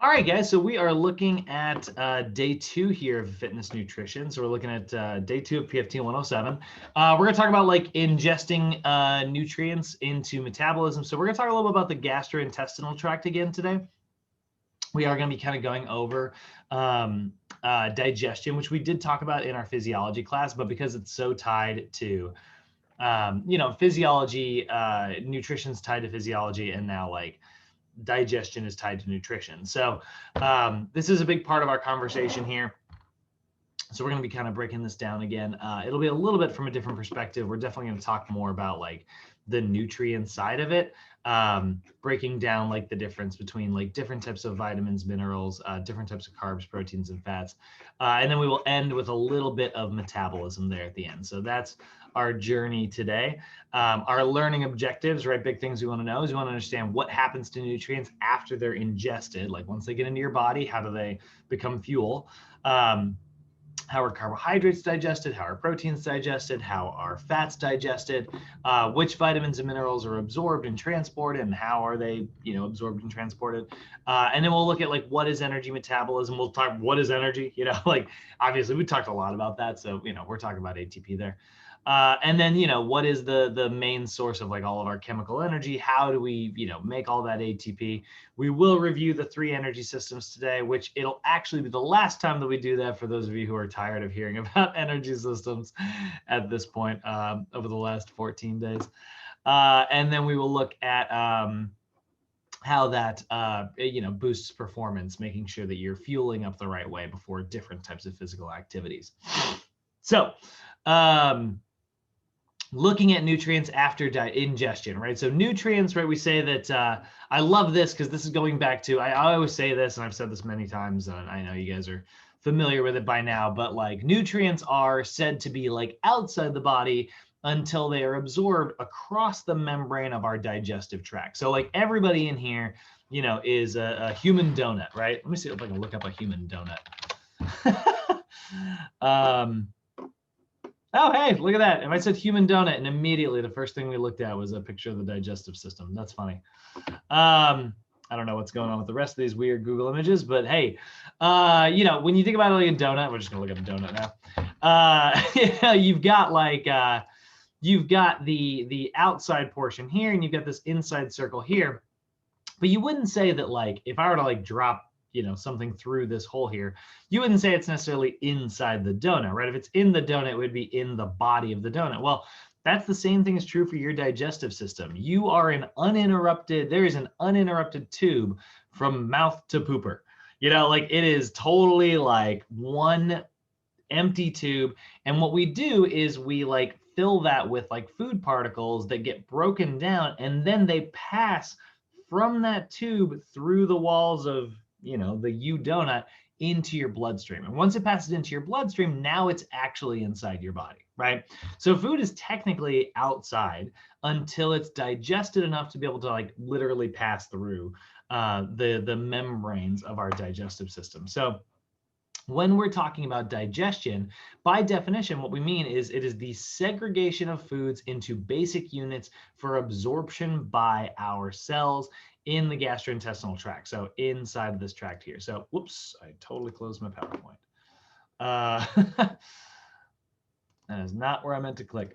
All right, guys, so we are looking at day 2 here of fitness nutrition. So we're looking at day 2 of PFT 107. We're going to talk about like ingesting nutrients into metabolism. So we're going to talk a little bit about the gastrointestinal tract again today. We are going to be kind of going over digestion, which we did talk about in our physiology class, but because it's so tied to, physiology, nutrition's tied to physiology, and now like digestion is tied to nutrition. So this is a big part of our conversation here. So we're going to be kind of breaking this down again. It'll be a little bit from a different perspective. We're definitely going to talk more about like the nutrient side of it, breaking down like the difference between like different types of vitamins, minerals, different types of carbs, proteins, and fats. And then we will end with a little bit of metabolism there at the end. So that's our journey today. Our learning objectives, right? Big things we want to know is we want to understand what happens to nutrients after they're ingested. Like once they get into your body, how do they become fuel? How are carbohydrates digested? How are proteins digested? How are fats digested? Which vitamins and minerals are absorbed and transported, and how are they, absorbed and transported? And then we'll look at like what is energy metabolism. We'll talk what is energy. Like obviously we talked a lot about that, so we're talking about ATP there. And then, what is the main source of like all of our chemical energy? How do we, make all that ATP? We will review the 3 energy systems today, which it'll actually be the last time that we do that for those of you who are tired of hearing about energy systems at this point over the last 14 days. And then we will look at how that, boosts performance, making sure that you're fueling up the right way before different types of physical activities. So, looking at nutrients after ingestion, right? So nutrients, right? We say that, I love this because this is going back to, I always say this, and I've said this many times, and I know you guys are familiar with it by now, but like nutrients are said to be like outside the body until they are absorbed across the membrane of our digestive tract. So like everybody in here, is a human donut, right? Let me see if I can look up a human donut. Oh, hey, look at that. If I said human donut, and immediately the first thing we looked at was a picture of the digestive system. That's funny. I don't know what's going on with the rest of these weird Google images, but hey, when you think about like a donut, we're just gonna look at a donut now. You've got like, you've got the outside portion here, and you've got this inside circle here. But you wouldn't say that like, if I were to like drop something through this hole here, you wouldn't say it's necessarily inside the donut, right? If it's in the donut, it would be in the body of the donut. Well, that's the same thing is true for your digestive system. You are there is an uninterrupted tube from mouth to pooper. Like it is totally like one empty tube. And what we do is we like fill that with like food particles that get broken down, and then they pass from that tube through the walls of the donut into your bloodstream. And once it passes into your bloodstream, now it's actually inside your body, right? So food is technically outside until it's digested enough to be able to like literally pass through the membranes of our digestive system. So when we're talking about digestion, by definition, what we mean is it is the segregation of foods into basic units for absorption by our cells in the gastrointestinal tract. So inside of this tract here. So whoops, I totally closed my PowerPoint. That is not where I meant to click.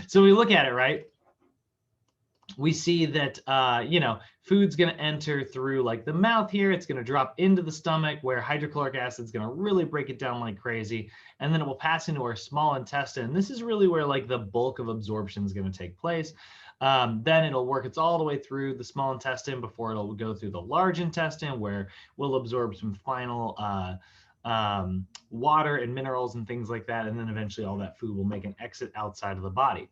So we look at it, right? We see that, food's going to enter through like the mouth here. It's going to drop into the stomach where hydrochloric acid is going to really break it down like crazy. And then it will pass into our small intestine. This is really where like the bulk of absorption is going to take place. Then it'll work its all the way through the small intestine before it'll go through the large intestine, where we'll absorb some final water and minerals and things like that. And then eventually all that food will make an exit outside of the body.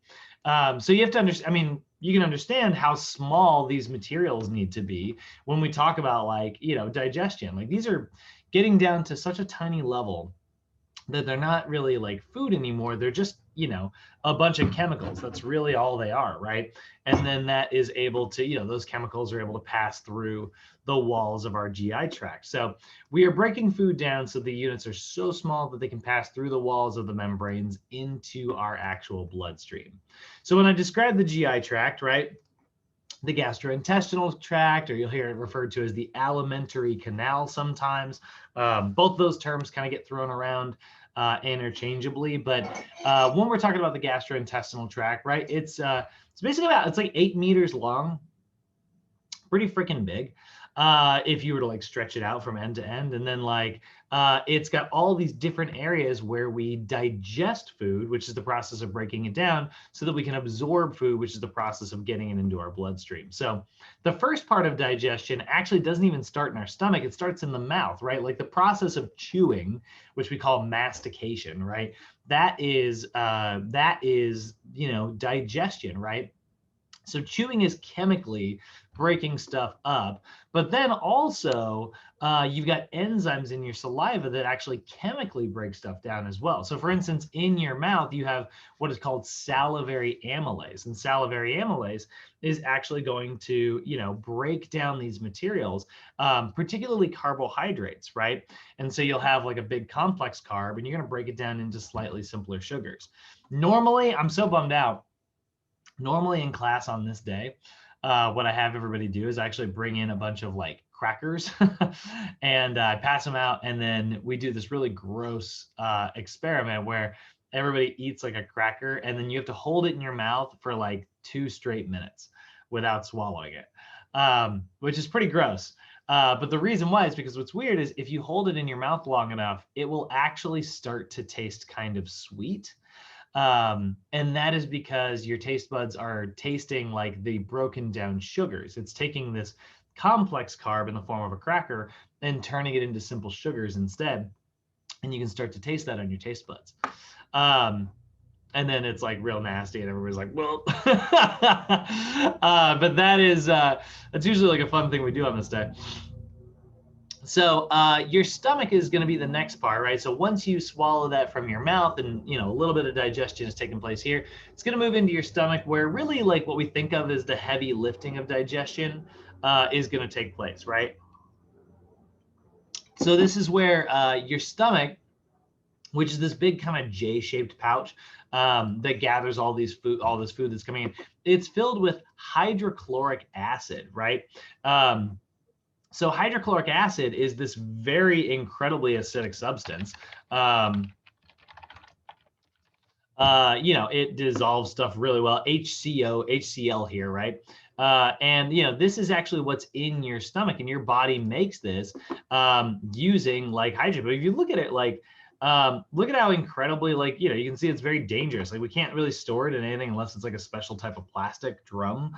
So you have to understand, you can understand how small these materials need to be when we talk about like, digestion. Like these are getting down to such a tiny level that they're not really like food anymore. They're just, a bunch of chemicals. That's really all they are, right? And then that is able to, those chemicals are able to pass through the walls of our GI tract. So we are breaking food down so the units are so small that they can pass through the walls of the membranes into our actual bloodstream. So when I describe the GI tract, right, the gastrointestinal tract, or you'll hear it referred to as the alimentary canal sometimes. Both those terms kind of get thrown around interchangeably, but when we're talking about the gastrointestinal tract, right, it's basically it's like 8 meters long, pretty freaking big. If you were to like stretch it out from end to end, and then like it's got all these different areas where we digest food, which is the process of breaking it down, so that we can absorb food, which is the process of getting it into our bloodstream. So the first part of digestion actually doesn't even start in our stomach; it starts in the mouth, right? Like the process of chewing, which we call mastication, right? That is digestion, right? So chewing is chemically breaking stuff up, but then also you've got enzymes in your saliva that actually chemically break stuff down as well. So for instance, in your mouth, you have what is called salivary amylase, and salivary amylase is actually going to, break down these materials, particularly carbohydrates, right? And so you'll have like a big complex carb, and you're going to break it down into slightly simpler sugars. Normally, I'm so bummed out. Normally in class on this day, what I have everybody do is actually bring in a bunch of like crackers and I pass them out. And then we do this really gross experiment where everybody eats like a cracker, and then you have to hold it in your mouth for like 2 straight minutes without swallowing it, which is pretty gross. But the reason why is because what's weird is if you hold it in your mouth long enough, it will actually start to taste kind of sweet. And that is because your taste buds are tasting like the broken down sugars. It's taking this complex carb in the form of a cracker and turning it into simple sugars instead. And you can start to taste that on your taste buds. And then it's like real nasty and everybody's like, well, but that's usually like a fun thing we do on this day. So your stomach is going to be the next part, right? So once you swallow that from your mouth and, a little bit of digestion is taking place here, it's going to move into your stomach, where really like what we think of as the heavy lifting of digestion is going to take place, right? So this is where your stomach, which is this big kind of J-shaped pouch that gathers all this food that's coming in, it's filled with hydrochloric acid, right? So hydrochloric acid is this very incredibly acidic substance. It dissolves stuff really well. HCl here, right? And this is actually what's in your stomach, and your body makes this using like hydrogen. But if you look at it, like look at how incredibly, like, you can see it's very dangerous. Like we can't really store it in anything unless it's like a special type of plastic drum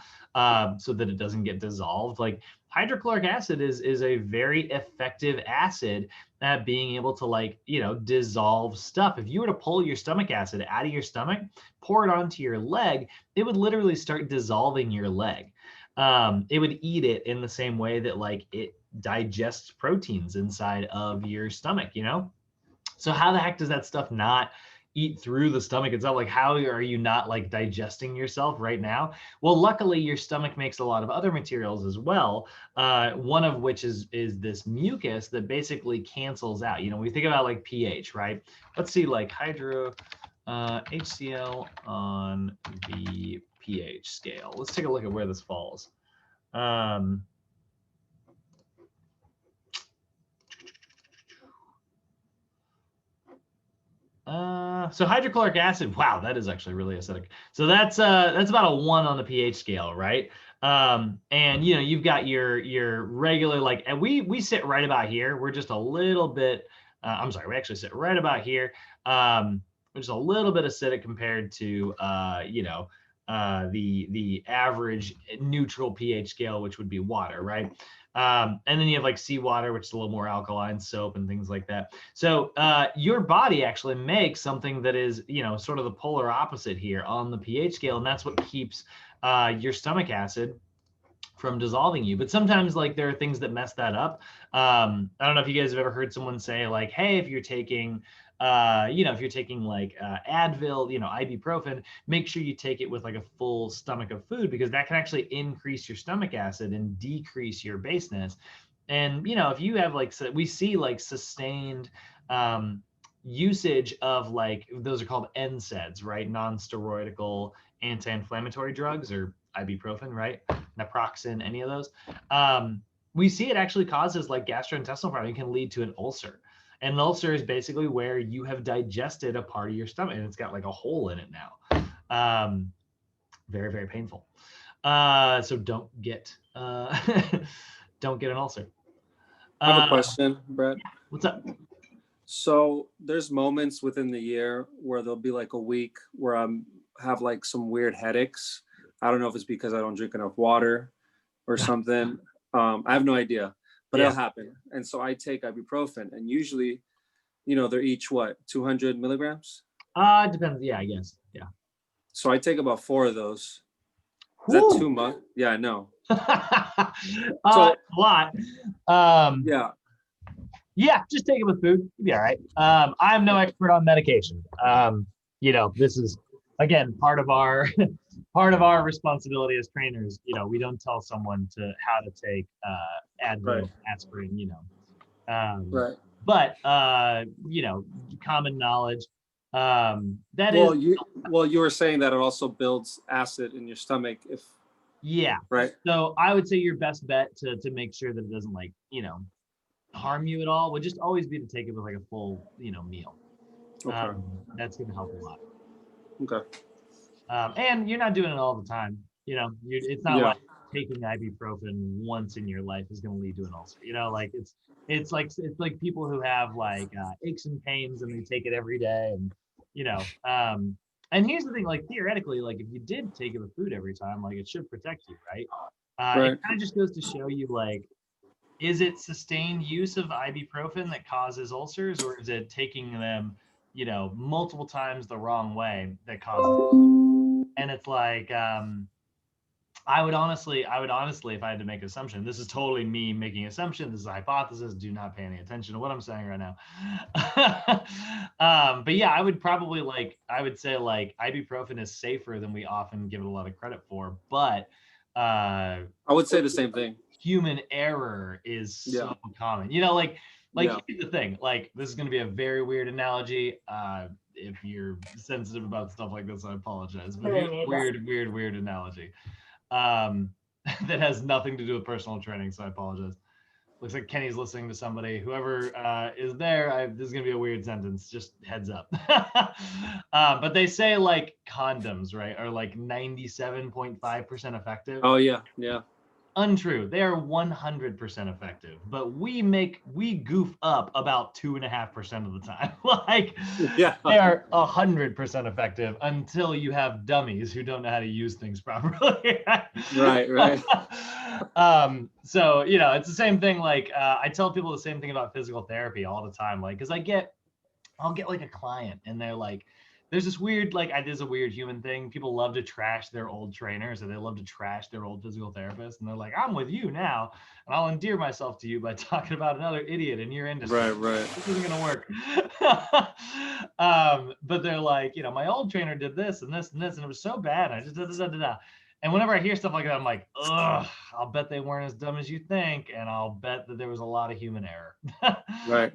so that it doesn't get dissolved. Like hydrochloric acid is a very effective acid at being able to like, dissolve stuff. If you were to pull your stomach acid out of your stomach, pour it onto your leg, it would literally start dissolving your leg. It would eat it in the same way that like it digests proteins inside of your stomach, So how the heck does that stuff not eat through the stomach itself? Like, how are you not like digesting yourself right now? Well, luckily your stomach makes a lot of other materials as well. One of which is this mucus that basically cancels out. We think about like pH, right? Let's see, like HCl on the pH scale. Let's take a look at where this falls. So hydrochloric acid, wow, that is actually really acidic. So that's about a 1 on the pH scale, right? And you've got your regular, like, and we sit right about here. We're just a little bit, I'm sorry, we actually sit right about here. Which is a little bit acidic compared to the average neutral pH scale, which would be water, right? And then you have like seawater, which is a little more alkaline, soap and things like that. So your body actually makes something that is, sort of the polar opposite here on the pH scale. And that's what keeps your stomach acid from dissolving you. But sometimes like there are things that mess that up. I don't know if you guys have ever heard someone say like, hey, if you're taking like Advil, ibuprofen, make sure you take it with like a full stomach of food, because that can actually increase your stomach acid and decrease your baseness. And, if you have like, so we see like sustained usage of like, those are called Nsaids, right? Non-steroidal anti-inflammatory drugs, or ibuprofen, right? Naproxen, any of those. We see it actually causes like gastrointestinal problem. It can lead to an ulcer. And an ulcer is basically where you have digested a part of your stomach and it's got like a hole in it now. Very, very painful. So don't get don't get an ulcer. I have a question, Brett. What's up? So there's moments within the year where there'll be like a week where have like some weird headaches. I don't know if it's because I don't drink enough water or something. I have no idea, but it'll happen. And so I take ibuprofen, and usually, they're each what, 200 milligrams? It depends. Yeah, I guess. Yeah. So I take about 4 of those. Is that too much? Yeah, I know. A lot. Yeah, just take it with food. You'll be all right. I'm no expert on medication. This is again part of our responsibility as trainers. We don't tell someone how to take Advil, aspirin. right. But common knowledge. You were saying that it also builds acid in your stomach right. So I would say your best bet to make sure that it doesn't harm you at all would just always be to take it with like a full meal. Okay. That's going to help a lot. Okay. And you're not doing it all the time. It's not like taking ibuprofen once in your life is going to lead to an ulcer. It's like people who have like aches and pains and they take it every day, and and here's the thing, like theoretically, like if you did take it with food every time, like it should protect you, right? It kind of just goes to show you, like, is it sustained use of ibuprofen that causes ulcers, or is it taking them, multiple times the wrong way that causes? And it's like, I would honestly, if I had to make an assumption, this is totally me making an assumption. This is a hypothesis. Do not pay any attention to what I'm saying right now. But yeah, I would say ibuprofen is safer than we often give it a lot of credit for. But I would say the same thing. Human error is so common. Here's the thing. Like, this is going to be a very weird analogy. If you're sensitive about stuff like this, I apologize. But here's a weird analogy. That has nothing to do with personal training, so I apologize. Looks like Kenny's listening to somebody. Whoever is there, this is gonna be a weird sentence, just heads up. But they say like condoms, right, are like 97.5% effective. Oh yeah. Untrue. They are 100% effective, but we goof up about 2.5% of the time. They are 100% effective until you have dummies who don't know how to use things properly. Right. So it's the same thing. Like I tell people the same thing about physical therapy all the time. Like, because I'll get like a client and they're like, there's this weird, there's a weird human thing. People love to trash their old trainers, or they love to trash their old physical therapists. And they're like, I'm with you now, and I'll endear myself to you by talking about another idiot in your industry. Right. This isn't going to work. But they're like, my old trainer did this and this and this, and it was so bad. I just da. And whenever I hear stuff like that, I'm like, ugh, I'll bet they weren't as dumb as you think. And I'll bet that there was a lot of human error. Right.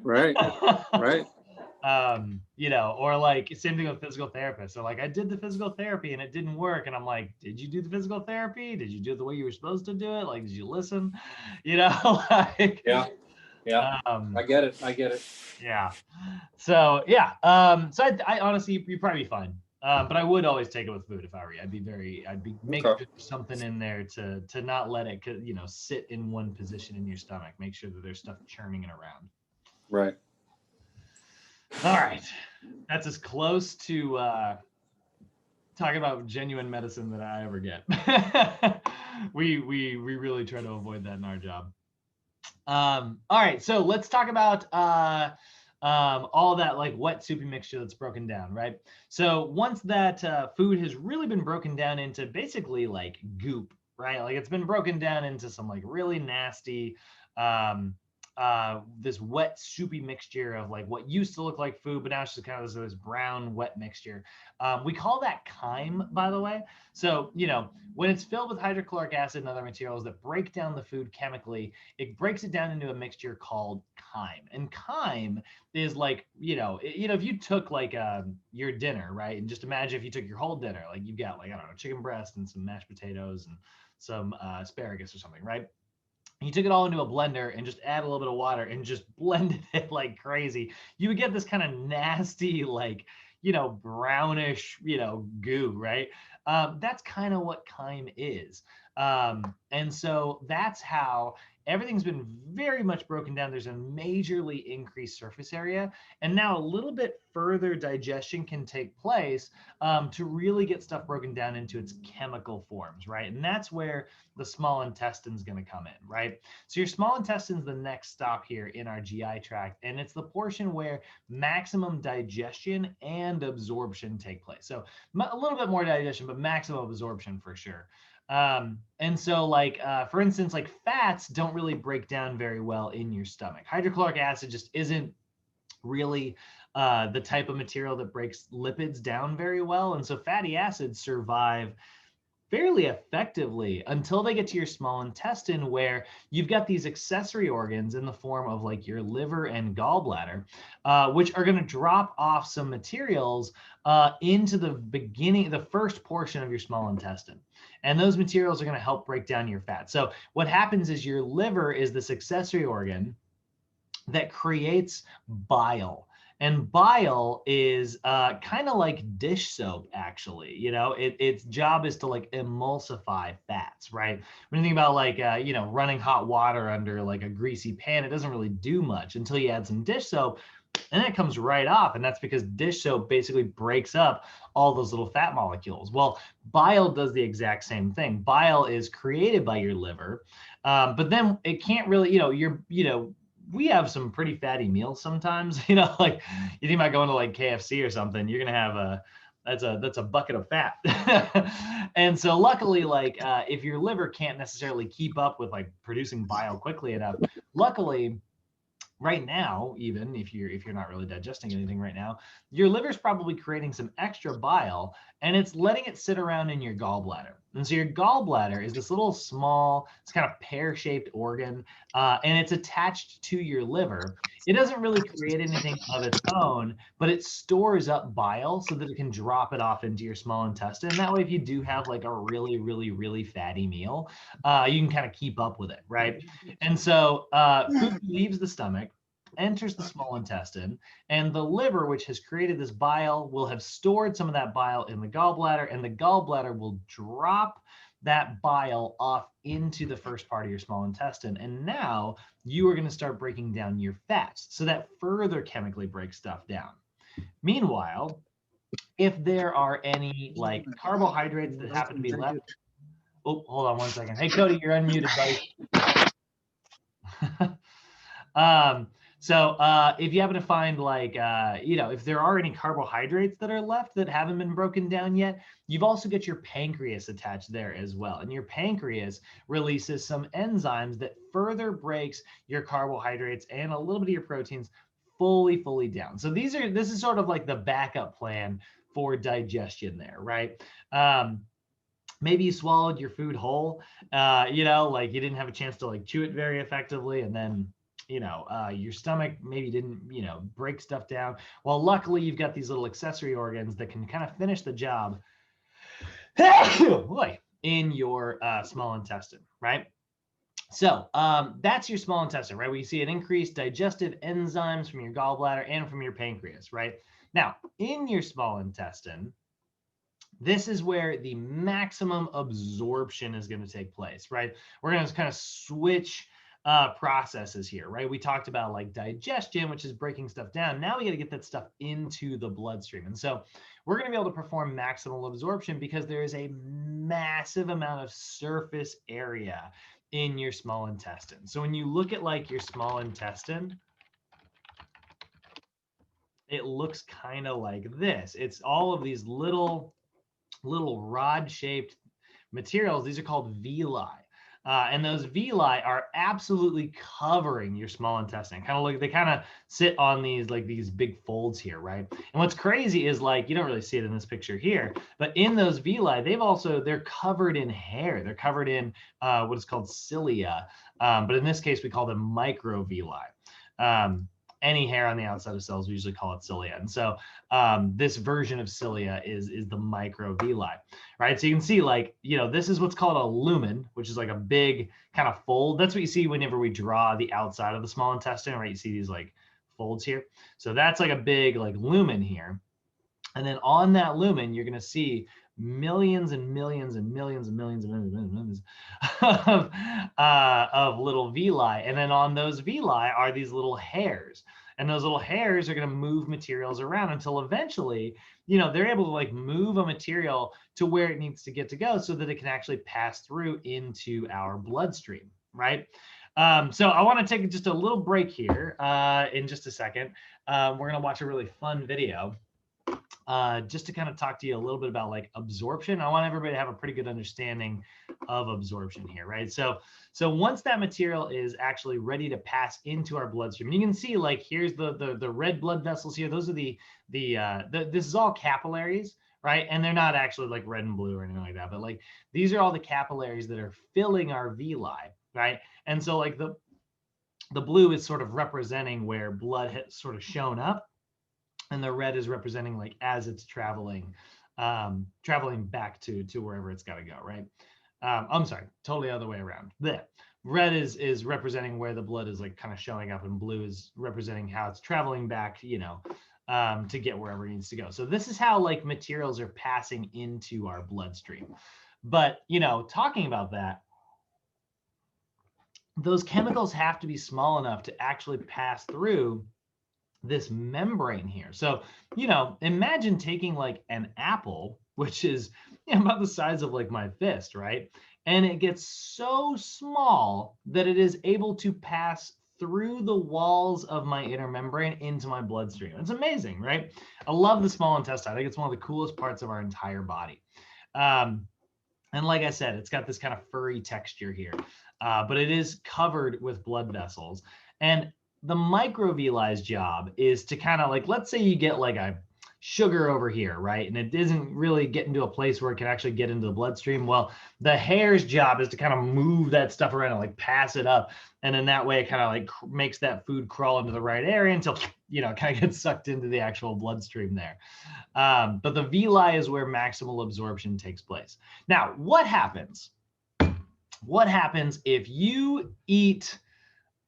Or like same thing with physical therapists. So like, I did the physical therapy and it didn't work. And I'm like, did you do the physical therapy? Did you do it the way you were supposed to do it? Like, did you listen? I get it. Yeah. So yeah. So I honestly, you'd probably be fine. But I would always take it with food if I were you. I'd be making something in there to not let it, sit in one position in your stomach. Make sure that there's stuff churning it around. Right. All right, that's as close to talking about genuine medicine that I ever get. we really try to avoid that in our job. All right, so let's talk about all that like wet soupy mixture that's broken down, right? So once that food has really been broken down into basically like goop, right? Like it's been broken down into some like really nasty this wet, soupy mixture of like what used to look like food, but now it's just kind of this brown, wet mixture. We call that chyme, by the way. So, you know, when it's filled with hydrochloric acid and other materials that break down the food chemically, it breaks it down into a mixture called chyme. And chyme is like, if you took like your dinner, right? And just imagine if you took your whole dinner, like you've got like, I don't know, chicken breast and some mashed potatoes and some asparagus or something, right? You took it all into a blender and just add a little bit of water and just blended it like crazy, you would get this kind of nasty, like, brownish, goo, right? That's kind of what chyme is. And so that's how everything's been very much broken down. There's a majorly increased surface area. And now a little bit further digestion can take place to really get stuff broken down into its chemical forms, right? And that's where the small intestine is going to come in, right? So your small intestine is the next stop here in our GI tract, and it's the portion where maximum digestion and absorption take place. So a little bit more digestion, but maximum absorption for sure. And so like, for instance, like fats don't really break down very well in your stomach. Hydrochloric acid just isn't really the type of material that breaks lipids down very well. And so fatty acids survive fairly effectively until they get to your small intestine, where you've got these accessory organs in the form of like your liver and gallbladder, which are going to drop off some materials into the first portion of your small intestine. And those materials are going to help break down your fat. So what happens is your liver is this accessory organ that creates bile. And bile is kind of like dish soap, actually. Its job is to like emulsify fats, right? When you think about like, running hot water under like a greasy pan, it doesn't really do much until you add some dish soap, and then it comes right off. And that's because dish soap basically breaks up all those little fat molecules. Well, bile does the exact same thing. Bile is created by your liver, but then it can't really, we have some pretty fatty meals sometimes, like you think about going to like KFC or something, you're going to have that's a bucket of fat. And so luckily, like if your liver can't necessarily keep up with like producing bile quickly enough, luckily right now, even if you're not really digesting anything right now, your liver's probably creating some extra bile, and it's letting it sit around in your gallbladder. And so your gallbladder is this little small, it's kind of pear-shaped organ, and it's attached to your liver. It doesn't really create anything of its own, but it stores up bile so that it can drop it off into your small intestine. That way, if you do have like a really, really, really fatty meal, you can kind of keep up with it, right? And so food leaves the stomach, enters the small intestine, and the liver, which has created this bile, will have stored some of that bile in the gallbladder, and the gallbladder will drop that bile off into the first part of your small intestine. And now you are going to start breaking down your fats. So that further chemically breaks stuff down. Meanwhile, if there are any like carbohydrates that happen to be left. Oh, hold on one second. Hey, Cody, you're unmuted, buddy. So if you happen to find like, if there are any carbohydrates that are left that haven't been broken down yet, you've also got your pancreas attached there as well. And your pancreas releases some enzymes that further breaks your carbohydrates and a little bit of your proteins fully down. So this is sort of like the backup plan for digestion there, right? Maybe you swallowed your food whole, like you didn't have a chance to like chew it very effectively, and then your stomach maybe didn't, break stuff down. Well, luckily you've got these little accessory organs that can kind of finish the job in your small intestine, right? So that's your small intestine, right? Where you see an increased digestive enzymes from your gallbladder and from your pancreas, right? Now, in your small intestine, this is where the maximum absorption is going to take place, right? We're going to kind of switch processes here, right? We talked about like digestion, which is breaking stuff down. Now we got to get that stuff into the bloodstream. And so we're going to be able to perform maximal absorption because there is a massive amount of surface area in your small intestine. So when you look at like your small intestine, it looks kind of like this. It's all of these little rod-shaped materials. These are called villi. And those villi are absolutely covering your small intestine. Kind of like they kind of sit on these like these big folds here, right? And what's crazy is like you don't really see it in this picture here, but in those villi, they're covered in hair. They're covered in what is called cilia, but in this case we call them microvilli. Any hair on the outside of cells, we usually call it cilia. And so this version of cilia is the microvilli, right? So you can see like, this is what's called a lumen, which is like a big kind of fold. That's what you see whenever we draw the outside of the small intestine, right? You see these like folds here. So that's like a big like lumen here. And then on that lumen, you're going to see millions and millions and millions and millions and millions and millions of little villi. And then on those villi are these little hairs. And those little hairs are going to move materials around until eventually, they're able to like move a material to where it needs to get to go so that it can actually pass through into our bloodstream, right? So I want to take just a little break here in just a second. We're going to watch a really fun video. Just to kind of talk to you a little bit about like absorption. I want everybody to have a pretty good understanding of absorption here, right? So once that material is actually ready to pass into our bloodstream, and you can see like here's the red blood vessels here. Those are this is all capillaries, right? And they're not actually like red and blue or anything like that, but like these are all the capillaries that are filling our villi, right? And so like the blue is sort of representing where blood has sort of shown up. And the red is representing like as it's traveling back to wherever it's got to go, right? I'm sorry, totally other way around. The red is representing where the blood is like kind of showing up, and blue is representing how it's traveling back, to get wherever it needs to go. So this is how like materials are passing into our bloodstream. But talking about that, those chemicals have to be small enough to actually pass through this membrane here. So, imagine taking like an apple, which is about the size of like my fist, right? And it gets so small that it is able to pass through the walls of my inner membrane into my bloodstream. It's amazing, right? I love the small intestine. I think it's one of the coolest parts of our entire body. And like I said, it's got this kind of furry texture here, but it is covered with blood vessels. And the microvilli's job is to kind of like, let's say you get like a sugar over here, right? And it isn't really getting to a place where it can actually get into the bloodstream. Well, the hair's job is to kind of move that stuff around and like pass it up. And in that way, it kind of like makes that food crawl into the right area until, it kind of gets sucked into the actual bloodstream there. But the villi is where maximal absorption takes place. Now, what happens? What happens if you eat,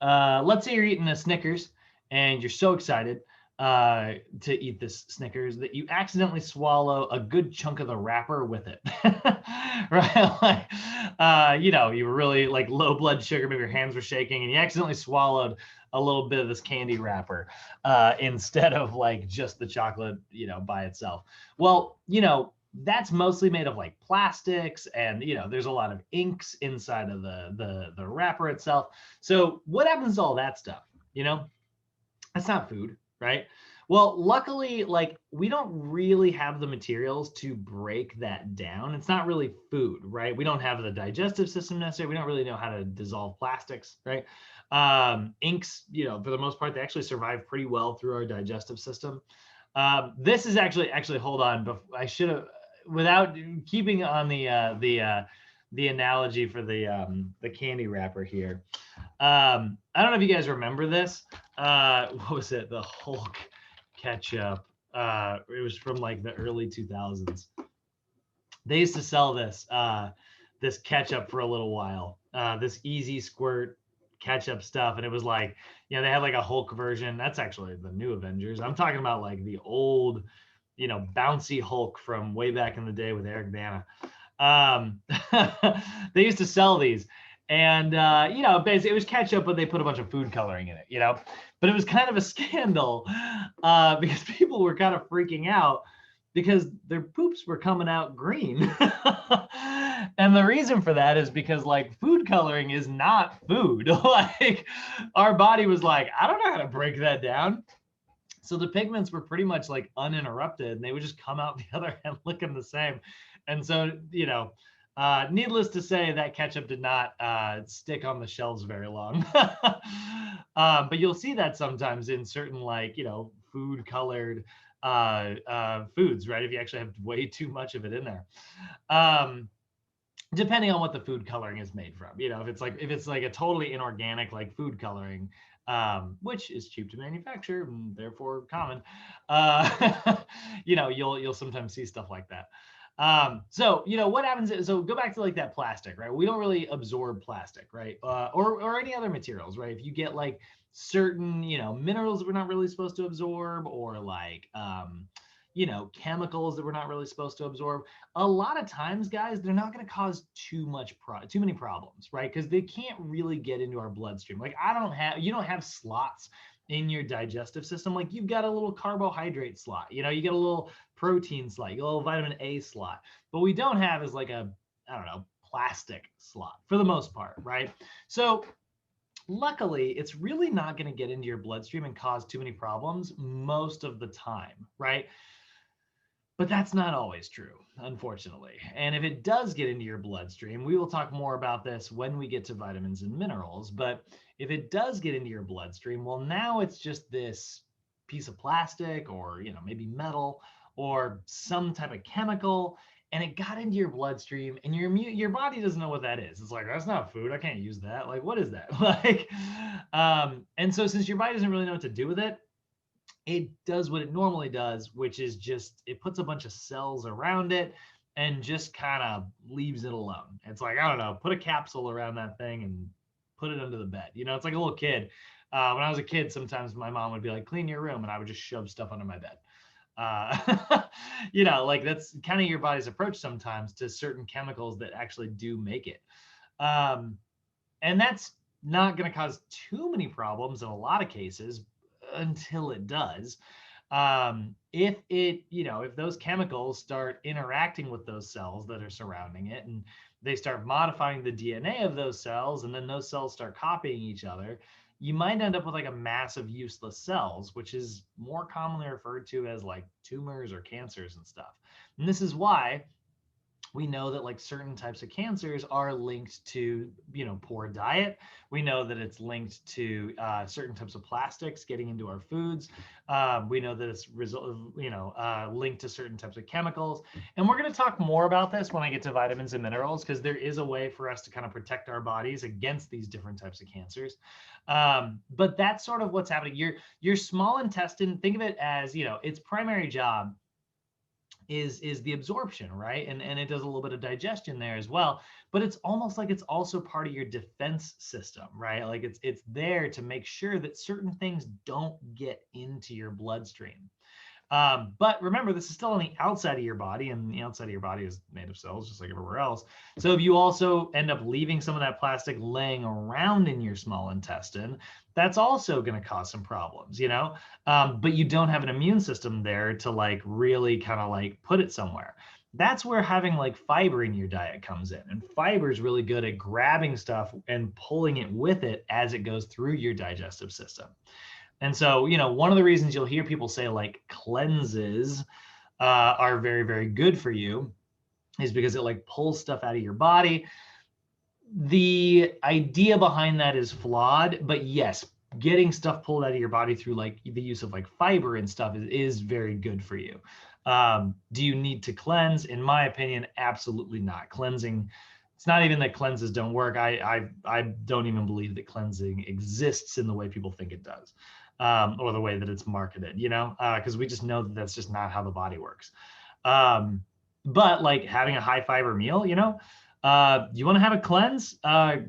let's say you're eating a Snickers and you're so excited to eat this Snickers that you accidentally swallow a good chunk of the wrapper with it, right? Like, you were really like low blood sugar, maybe your hands were shaking, and you accidentally swallowed a little bit of this candy wrapper instead of like just the chocolate, by itself. Well, that's mostly made of like plastics, and there's a lot of inks inside of the wrapper itself. So what happens to all that stuff? That's not food, right? Well, luckily, like we don't really have the materials to break that down. It's not really food, right? We don't have the digestive system necessarily. We don't really know how to dissolve plastics, right? Inks, for the most part, they actually survive pretty well through our digestive system. This is actually hold on, but I should have, without keeping on the analogy for the candy wrapper here. I don't know if you guys remember this. What was it? The Hulk ketchup. It was from like the early 2000s. They used to sell this ketchup for a little while. This easy squirt ketchup stuff, and it was like, they had like a Hulk version. That's actually the new Avengers. I'm talking about like the old, bouncy Hulk from way back in the day with Eric Bana. They used to sell these, and basically it was ketchup, but they put a bunch of food coloring in it, but it was kind of a scandal because people were kind of freaking out because their poops were coming out green. And the reason for that is because like food coloring is not food. Like our body was like, I don't know how to break that down. So the pigments were pretty much like uninterrupted, and they would just come out the other end looking the same. And so, Needless to say, that ketchup did not stick on the shelves very long. But you'll see that sometimes in certain, like, food colored foods, right? If you actually have way too much of it in there. Depending on what the food coloring is made from, if it's like a totally inorganic, like food coloring, which is cheap to manufacture and therefore common, you'll sometimes see stuff like that. So what happens is, so go back to like that plastic, right? We don't really absorb plastic, right? Or any other materials, right? If you get like certain, minerals that we're not really supposed to absorb, or like, chemicals that we're not really supposed to absorb, a lot of times, guys, they're not going to cause too many problems, right? Because they can't really get into our bloodstream. Like you don't have slots in your digestive system. Like you've got a little carbohydrate slot, you get a little protein slot, you got a little vitamin A slot. But we don't have is like a, I don't know, plastic slot for the most part, right? So luckily, it's really not going to get into your bloodstream and cause too many problems most of the time, right? But that's not always true, unfortunately. And if it does get into your bloodstream, we will talk more about this when we get to vitamins and minerals. But if it does get into your bloodstream, well, now it's just this piece of plastic, or maybe metal, or some type of chemical, and it got into your bloodstream, and your body doesn't know what that is. It's like, that's not food. I can't use that. Like, what is that? And so since your body doesn't really know what to do with it, it does what it normally does, which is just, it puts a bunch of cells around it and just kind of leaves it alone. It's like, I don't know, put a capsule around that thing and put it under the bed. It's like a little kid. When I was a kid, sometimes my mom would be like, clean your room, and I would just shove stuff under my bed. Like that's kind of your body's approach sometimes to certain chemicals that actually do make it. And that's not going to cause too many problems in a lot of cases, until it does. If those chemicals start interacting with those cells that are surrounding it, and they start modifying the DNA of those cells, and then those cells start copying each other, you might end up with like a mass of useless cells, which is more commonly referred to as like tumors or cancers and stuff. And this is why we know that like certain types of cancers are linked to, poor diet. We know that it's linked to certain types of plastics getting into our foods. We know that it's linked to certain types of chemicals. And we're going to talk more about this when I get to vitamins and minerals, because there is a way for us to kind of protect our bodies against these different types of cancers. But that's sort of what's happening. Your small intestine, think of it as, its primary job is the absorption, right? And it does a little bit of digestion there as well, but it's almost like it's also part of your defense system, right? Like it's there to make sure that certain things don't get into your bloodstream. But remember, this is still on the outside of your body, and the outside of your body is made of cells, just like everywhere else. So if you also end up leaving some of that plastic laying around in your small intestine, that's also going to cause some problems, but you don't have an immune system there to like really kind of like put it somewhere. That's where having like fiber in your diet comes in. And fiber is really good at grabbing stuff and pulling it with it as it goes through your digestive system. And so, one of the reasons you'll hear people say like cleanses are very, very good for you is because it like pulls stuff out of your body. The idea behind that is flawed, but yes, getting stuff pulled out of your body through like the use of like fiber and stuff is very good for you. Do you need to cleanse? In my opinion, absolutely not. Cleansing, it's not even that cleanses don't work. I don't even believe that cleansing exists in the way people think it does. Or the way that it's marketed, because we just know that that's just not how the body works. But like having a high fiber meal, you want to have a cleanse,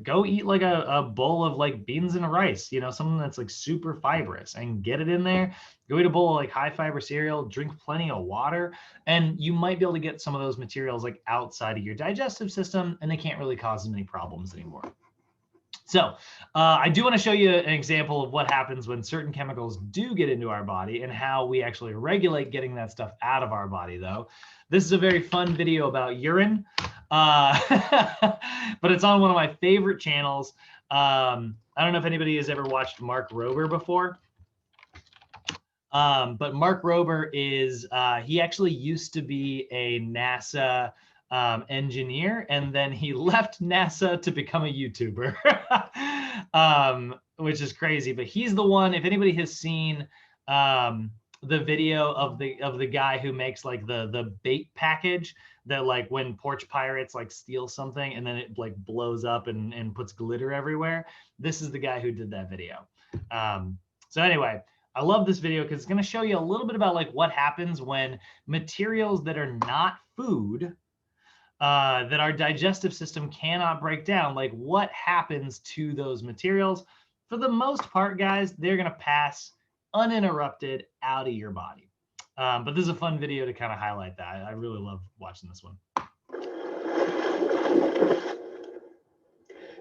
go eat like a bowl of like beans and rice, something that's like super fibrous, and get it in there. Go eat a bowl of like high fiber cereal, drink plenty of water, and you might be able to get some of those materials like outside of your digestive system, and they can't really cause as many problems anymore. So I do want to show you an example of what happens when certain chemicals do get into our body and how we actually regulate getting that stuff out of our body, though. This is a very fun video about urine, but it's on one of my favorite channels. I don't know if anybody has ever watched Mark Rober before, but Mark Rober is, he actually used to be a NASA engineer, and then he left NASA to become a YouTuber, which is crazy. But he's the one. If anybody has seen the video of the guy who makes like the bait package that, like, when porch pirates like steal something and then it like blows up and puts glitter everywhere, this is the guy who did that video. So anyway, I love this video because it's going to show you a little bit about like what happens when materials that are not food, that our digestive system cannot break down, like what happens to those materials. For the most part, guys, they're going to pass uninterrupted out of your body. But this is a fun video to kind of highlight that. I really love watching this one.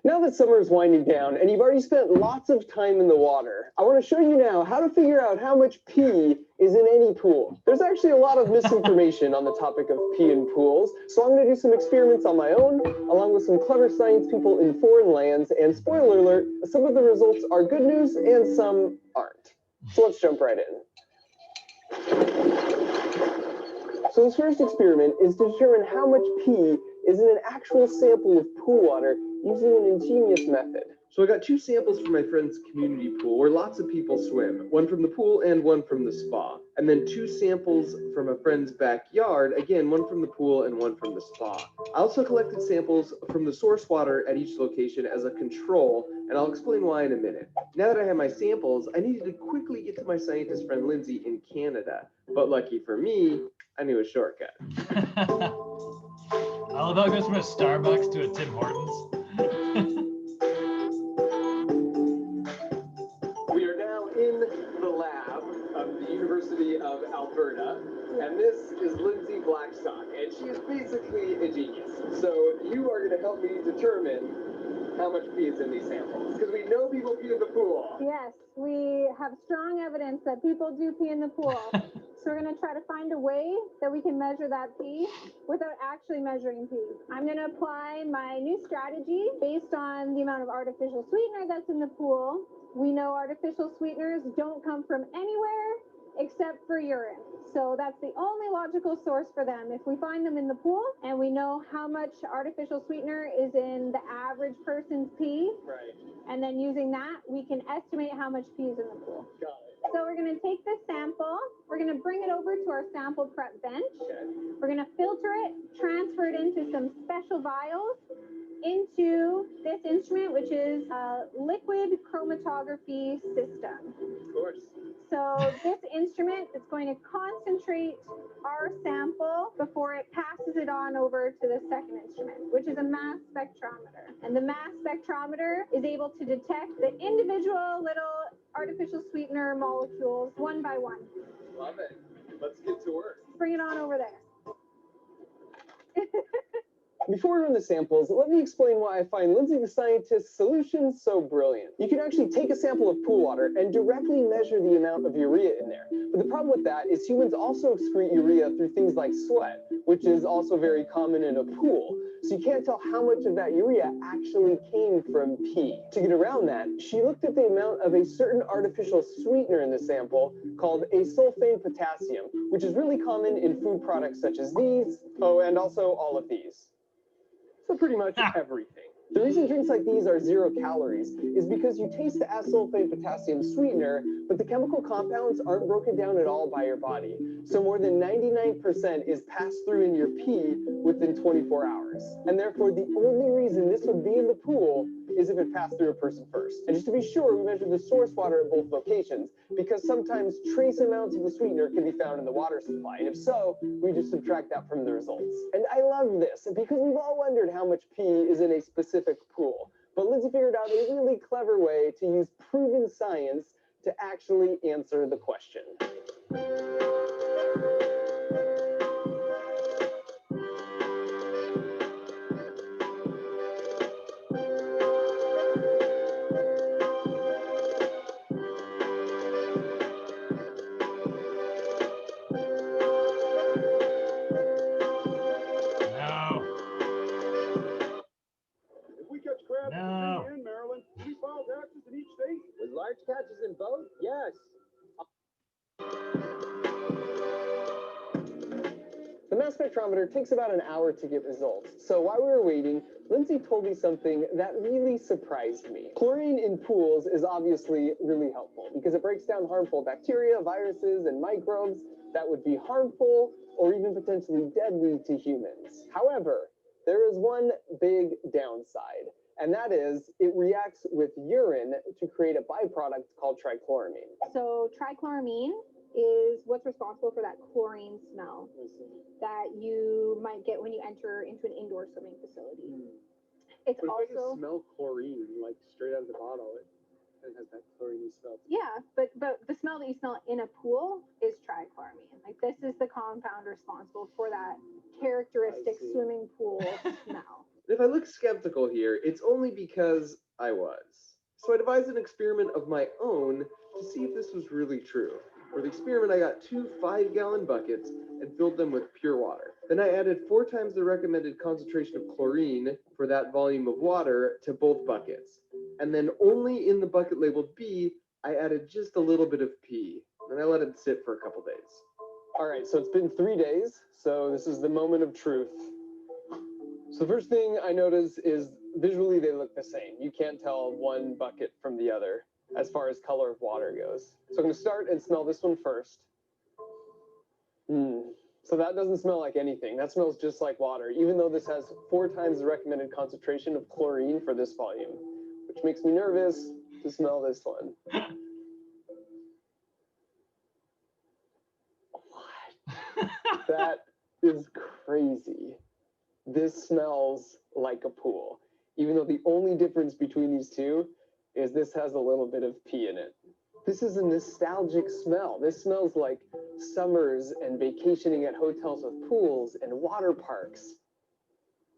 Now that summer is winding down and you've already spent lots of time in the water, I want to show you now how to figure out how much pee is in any pool. There's actually a lot of misinformation on the topic of pee in pools, so I'm going to do some experiments on my own, along with some clever science people in foreign lands, and spoiler alert, some of the results are good news and some aren't. So let's jump right in. So this first experiment is to determine how much pee is in an actual sample of pool water using an ingenious method. So I got two samples from my friend's community pool where lots of people swim, one from the pool and one from the spa. And then two samples from a friend's backyard, again, one from the pool and one from the spa. I also collected samples from the source water at each location as a control, and I'll explain why in a minute. Now that I have my samples, I needed to quickly get to my scientist friend Lindsay in Canada. But lucky for me, I knew a shortcut. I love how it goes from a Starbucks to a Tim Hortons. We are now in the lab of the University of Alberta, and this is Lindsay Blackstock, and she is basically a genius. So you are going to help me determine how much pee is in these samples, because we know people pee in the pool. Yes, we have strong evidence that people do pee in the pool. So we're going to try to find a way that we can measure that pee without actually measuring pee. I'm going to apply my new strategy based on the amount of artificial sweetener that's in the pool. We know artificial sweeteners don't come from anywhere except for urine. So that's the only logical source for them. If we find them in the pool and we know how much artificial sweetener is in the average person's pee, Right. and then using that, we can estimate how much pee is in the pool. Got it. So we're going to take this sample, we're going to bring it over to our sample prep bench. Okay. We're going to filter it, transfer it into some special vials, into this instrument, which is a liquid chromatography system. Of course. So this instrument is going to concentrate our sample before it passes it on over to the second instrument, which is a mass spectrometer. And the mass spectrometer is able to detect the individual little artificial sweetener molecules one by one. Love it. Let's get to work. Bring it on over there. Before we run the samples, let me explain why I find Lindsay the scientist's solutions so brilliant. You can actually take a sample of pool water and directly measure the amount of urea in there. But the problem with that is humans also excrete urea through things like sweat, which is also very common in a pool. So you can't tell how much of that urea actually came from pee. To get around that, she looked at the amount of a certain artificial sweetener in the sample called asulfame potassium, which is really common in food products such as these, oh, and also all of these. So pretty much everything. The reason drinks like these are 0 calories is because you taste the asulfame potassium sweetener, but the chemical compounds aren't broken down at all by your body. So more than 99% is passed through in your pee within 24 hours. And therefore, the only reason this would be in the pool is if it passed through a person first. And just to be sure, we measure the source water at both locations, because sometimes trace amounts of the sweetener can be found in the water supply. And if so, we just subtract that from the results. And I love this because we've all wondered how much pee is in a specific pool. But Lindsay figured out a really clever way to use proven science to actually answer the question. No. In Maryland, we file taxes in each state. With large catches in both? Yes. The mass spectrometer takes about an hour to get results. So while we were waiting, Lindsay told me something that really surprised me. Chlorine in pools is obviously really helpful because it breaks down harmful bacteria, viruses, and microbes that would be harmful or even potentially deadly to humans. However, there is one big downside, and that is it reacts with urine to create a byproduct called trichloramine. So trichloramine is what's responsible for that chlorine smell that you might get when you enter into an indoor swimming facility. It's But if I also can smell chlorine like straight out of the bottle, it has that chlorine smell. yeah, but the smell that you smell in a pool is trichloramine. Like this is the compound responsible for that characteristic swimming pool smell. If I look skeptical here, it's only because I was. So I devised an experiment of my own to see if this was really true. For the experiment, I got 2 5-gallon buckets and filled them with pure water. Then I added 4 times the recommended concentration of chlorine for that volume of water to both buckets. And then only in the bucket labeled B, I added just a little bit of P. And I let it sit for a couple days. All right, so it's been 3 days. So this is the moment of truth. So the first thing I notice is visually they look the same. You can't tell one bucket from the other as far as color of water goes. So I'm going to start and smell this one first. So that doesn't smell like anything. That smells just like water, even though this has 4 times the recommended concentration of chlorine for this volume, which makes me nervous to smell this one. What? That is crazy. This smells like a pool, even though the only difference between these two is this has a little bit of pee in it. This is a nostalgic smell. This smells like summers and vacationing at hotels with pools and water parks.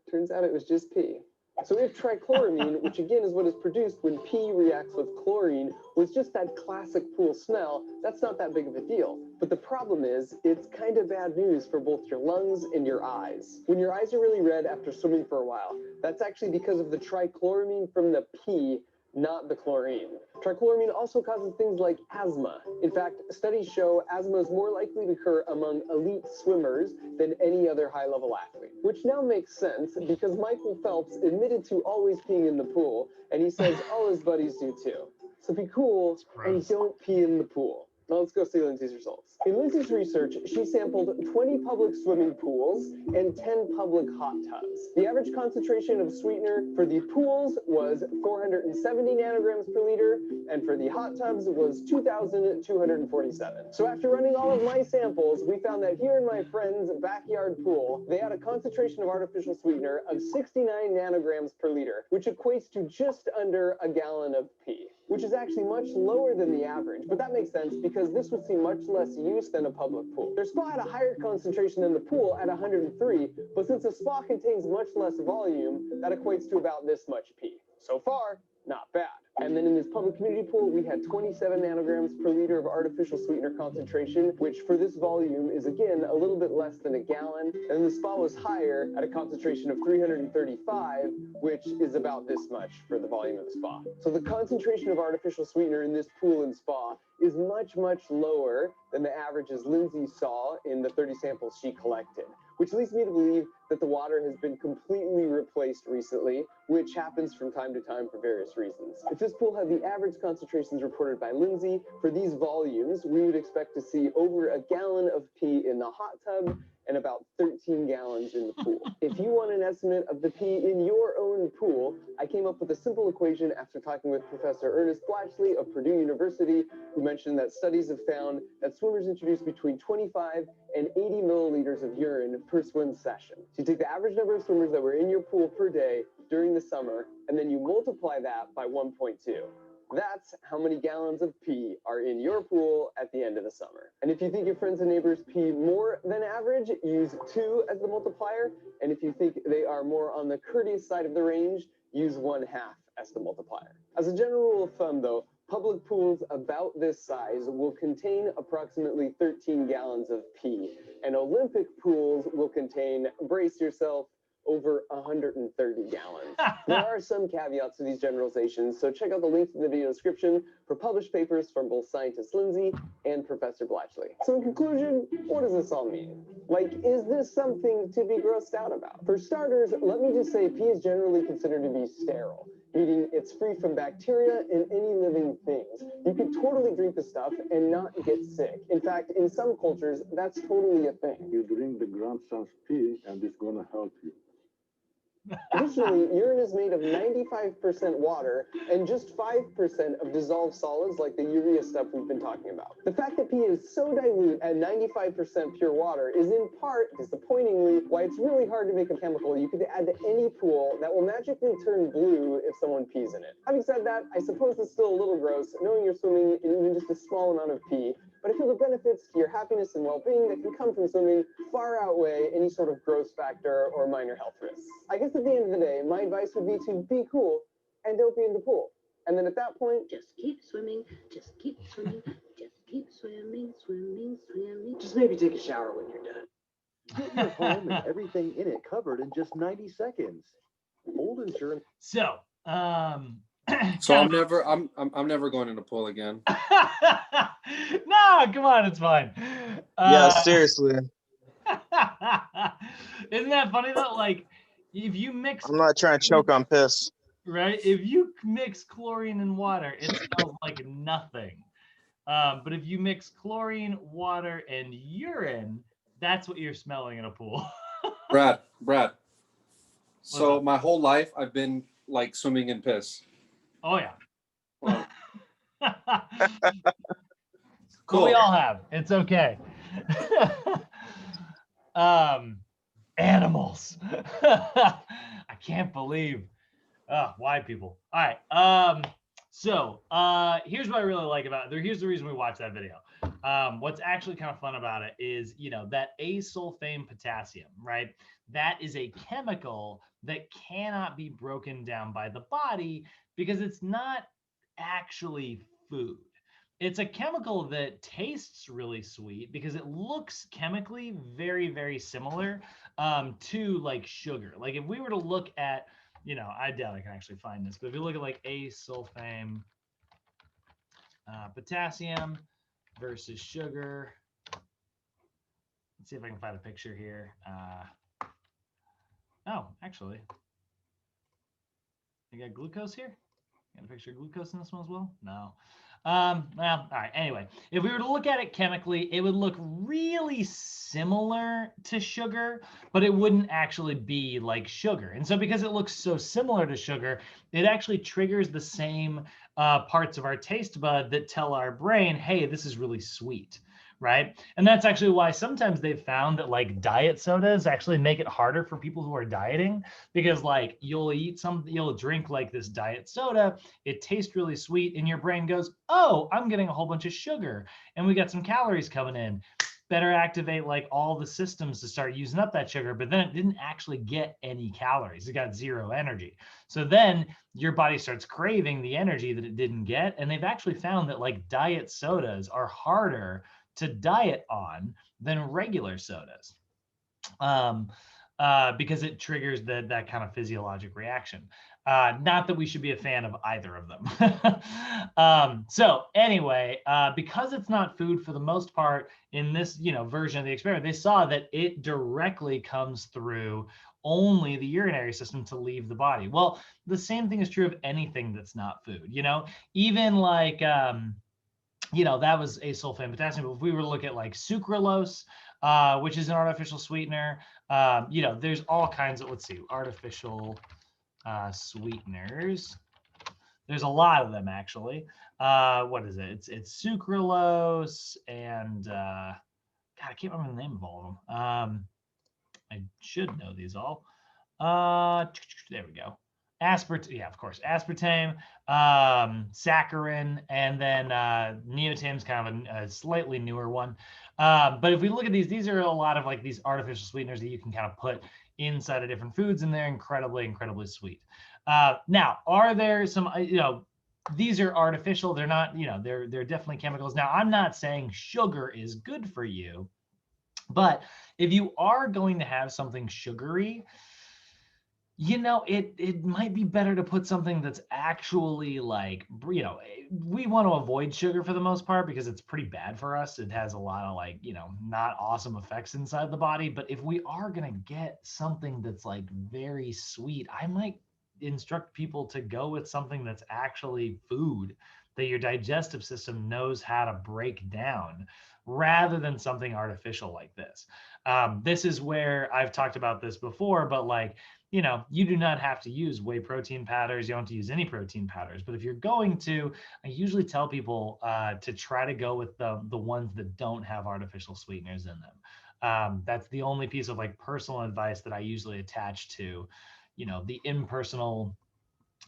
Turns out it was just pee. So if trichloramine, which again is what is produced when pee reacts with chlorine, was just that classic pool smell, that's not that big of a deal. But the problem is, it's kind of bad news for both your lungs and your eyes. When your eyes are really red after swimming for a while, that's actually because of the trichloramine from the pee, not the chlorine. Trichloramine also causes things like asthma. In fact, studies show asthma is more likely to occur among elite swimmers than any other high-level athlete, which now makes sense because Michael Phelps admitted to always peeing in the pool, and he says all his buddies do too. So be cool and don't pee in the pool. Now let's go see Lindsay's results. In Lindsay's research, she sampled 20 public swimming pools and 10 public hot tubs. The average concentration of sweetener for the pools was 470 nanograms per liter, and for the hot tubs was 2,247. So after running all of my samples, we found that here in my friend's backyard pool, they had a concentration of artificial sweetener of 69 nanograms per liter, which equates to just under a gallon of pee, which is actually much lower than the average, but that makes sense because this would see much less use than a public pool. Their spa had a higher concentration than the pool at 103, but since the spa contains much less volume, that equates to about this much pee. So far, not bad. And then in this public community pool, we had 27 nanograms per liter of artificial sweetener concentration, which for this volume is again a little bit less than a gallon. And the spa was higher at a concentration of 335, which is about this much for the volume of the spa. So the concentration of artificial sweetener in this pool and spa is much, much lower than the averages Lindsay saw in the 30 samples she collected, which leads me to believe that the water has been completely replaced recently, which happens from time to time for various reasons. If this pool had the average concentrations reported by Lindsay for these volumes, we would expect to see over a gallon of pee in the hot tub and about 13 gallons in the pool. If you want an estimate of the pee in your own pool, I came up with a simple equation after talking with Professor Ernest Blatchley of Purdue University, who mentioned that studies have found that swimmers introduce between 25 and 80 milliliters of urine per swim session. So you take the average number of swimmers that were in your pool per day during the summer, and then you multiply that by 1.2. That's how many gallons of pee are in your pool at the end of the summer. And if you think your friends and neighbors pee more than average, use 2 as the multiplier. And if you think they are more on the courteous side of the range, use 1/2 as the multiplier. As a general rule of thumb, though, public pools about this size will contain approximately 13 gallons of pee, and Olympic pools will contain, brace yourself, over 130 gallons. There are some caveats to these generalizations, so check out the links in the video description for published papers from both scientist Lindsay and Professor Blatchley. So in conclusion, what does this all mean? Like, is this something to be grossed out about? For starters, let me just say pee is generally considered to be sterile, meaning it's free from bacteria and any living things. You can totally drink the stuff and not get sick. In fact, in some cultures, that's totally a thing. You drink the grandson's pee, and it's gonna help you. Additionally, urine is made of 95% water and just 5% of dissolved solids like the urea stuff we've been talking about. The fact that pee is so dilute at 95% pure water is in part, disappointingly, why it's really hard to make a chemical you could add to any pool that will magically turn blue if someone pees in it. Having said that, I suppose it's still a little gross knowing you're swimming in even just a small amount of pee, but I feel the benefits to your happiness and well-being that can come from swimming far outweigh any sort of gross factor or minor health risks. I guess at the end of the day, my advice would be to be cool and don't be in the pool. And then at that point, Just keep swimming, just keep swimming, just keep swimming, swimming, swimming. Just maybe take a shower when you're done. Get your home and everything in it covered in just 90 seconds. Old insurance. So, So I'm never going in a pool again. no, come on, it's fine. Yeah, seriously. Isn't that funny though? Like, if you mix, I'm not trying to choke on piss. right? If you mix chlorine and water, it smells like nothing. But if you mix chlorine, water, and urine, that's what you're smelling in a pool. Brad. So my whole life I've been like swimming in piss. Oh yeah. Well, Cool. We all have. It's okay. Animals. I can't believe. Why people? All right. So here's what I really like about it. Here's the reason we watched that video. What's actually kind of fun about it is, that asulfame potassium, right? That is a chemical that cannot be broken down by the body because it's not actually food. It's a chemical that tastes really sweet because it looks chemically very, very similar to like sugar. Like if we were to look at, I doubt I can actually find this, but if you look at like asulfame potassium versus sugar, let's see if I can find a picture here. Oh, actually, I got glucose here. Got a picture of glucose in this one as well? No. Well, all right. Anyway, if we were to look at it chemically, it would look really similar to sugar, but it wouldn't actually be like sugar. And so because it looks so similar to sugar, it actually triggers the same parts of our taste bud that tell our brain, hey, this is really sweet. Right. And that's actually why sometimes they've found that like diet sodas actually make it harder for people who are dieting, because like you'll drink like this diet soda, it tastes really sweet and your brain goes, oh, I'm getting a whole bunch of sugar and we got some calories coming in. Better activate like all the systems to start using up that sugar, but then it didn't actually get any calories. It got zero energy. So then your body starts craving the energy that it didn't get. And they've actually found that like diet sodas are harder to diet on than regular sodas because it triggers that kind of physiologic reaction. Not that we should be a fan of either of them. So anyway, because it's not food for the most part in this version of the experiment, they saw that it directly comes through only the urinary system to leave the body. Well, the same thing is true of anything that's not food. Even like that was asulfame potassium. But if we were to look at like sucralose, which is an artificial sweetener, there's all kinds of, let's see, artificial sweeteners. There's a lot of them actually. What is it? It's sucralose and God, I can't remember the name of all of them. I should know these all. There we go. Aspartame, yeah, of course, aspartame, saccharin, and then neotame's kind of a slightly newer one. But if we look at these are a lot of like these artificial sweeteners that you can kind of put inside of different foods, and they're incredibly, incredibly sweet. Now, are there some, these are artificial. They're not, they're definitely chemicals. Now, I'm not saying sugar is good for you, but if you are going to have something sugary, You know, it might be better to put something that's actually like, you know, we want to avoid sugar for the most part because it's pretty bad for us. It has a lot of like, you know, not awesome effects inside the body. But if we are going to get something that's like very sweet, I might instruct people to go with something that's actually food that your digestive system knows how to break down rather than something artificial like this. This is where I've talked about this before, but like, you know, you do not have to use whey protein powders. You don't have to use any protein powders. But if you're going to, I usually tell people to try to go with the ones that don't have artificial sweeteners in them. That's the only piece of like personal advice that I usually attach to, you know, the impersonal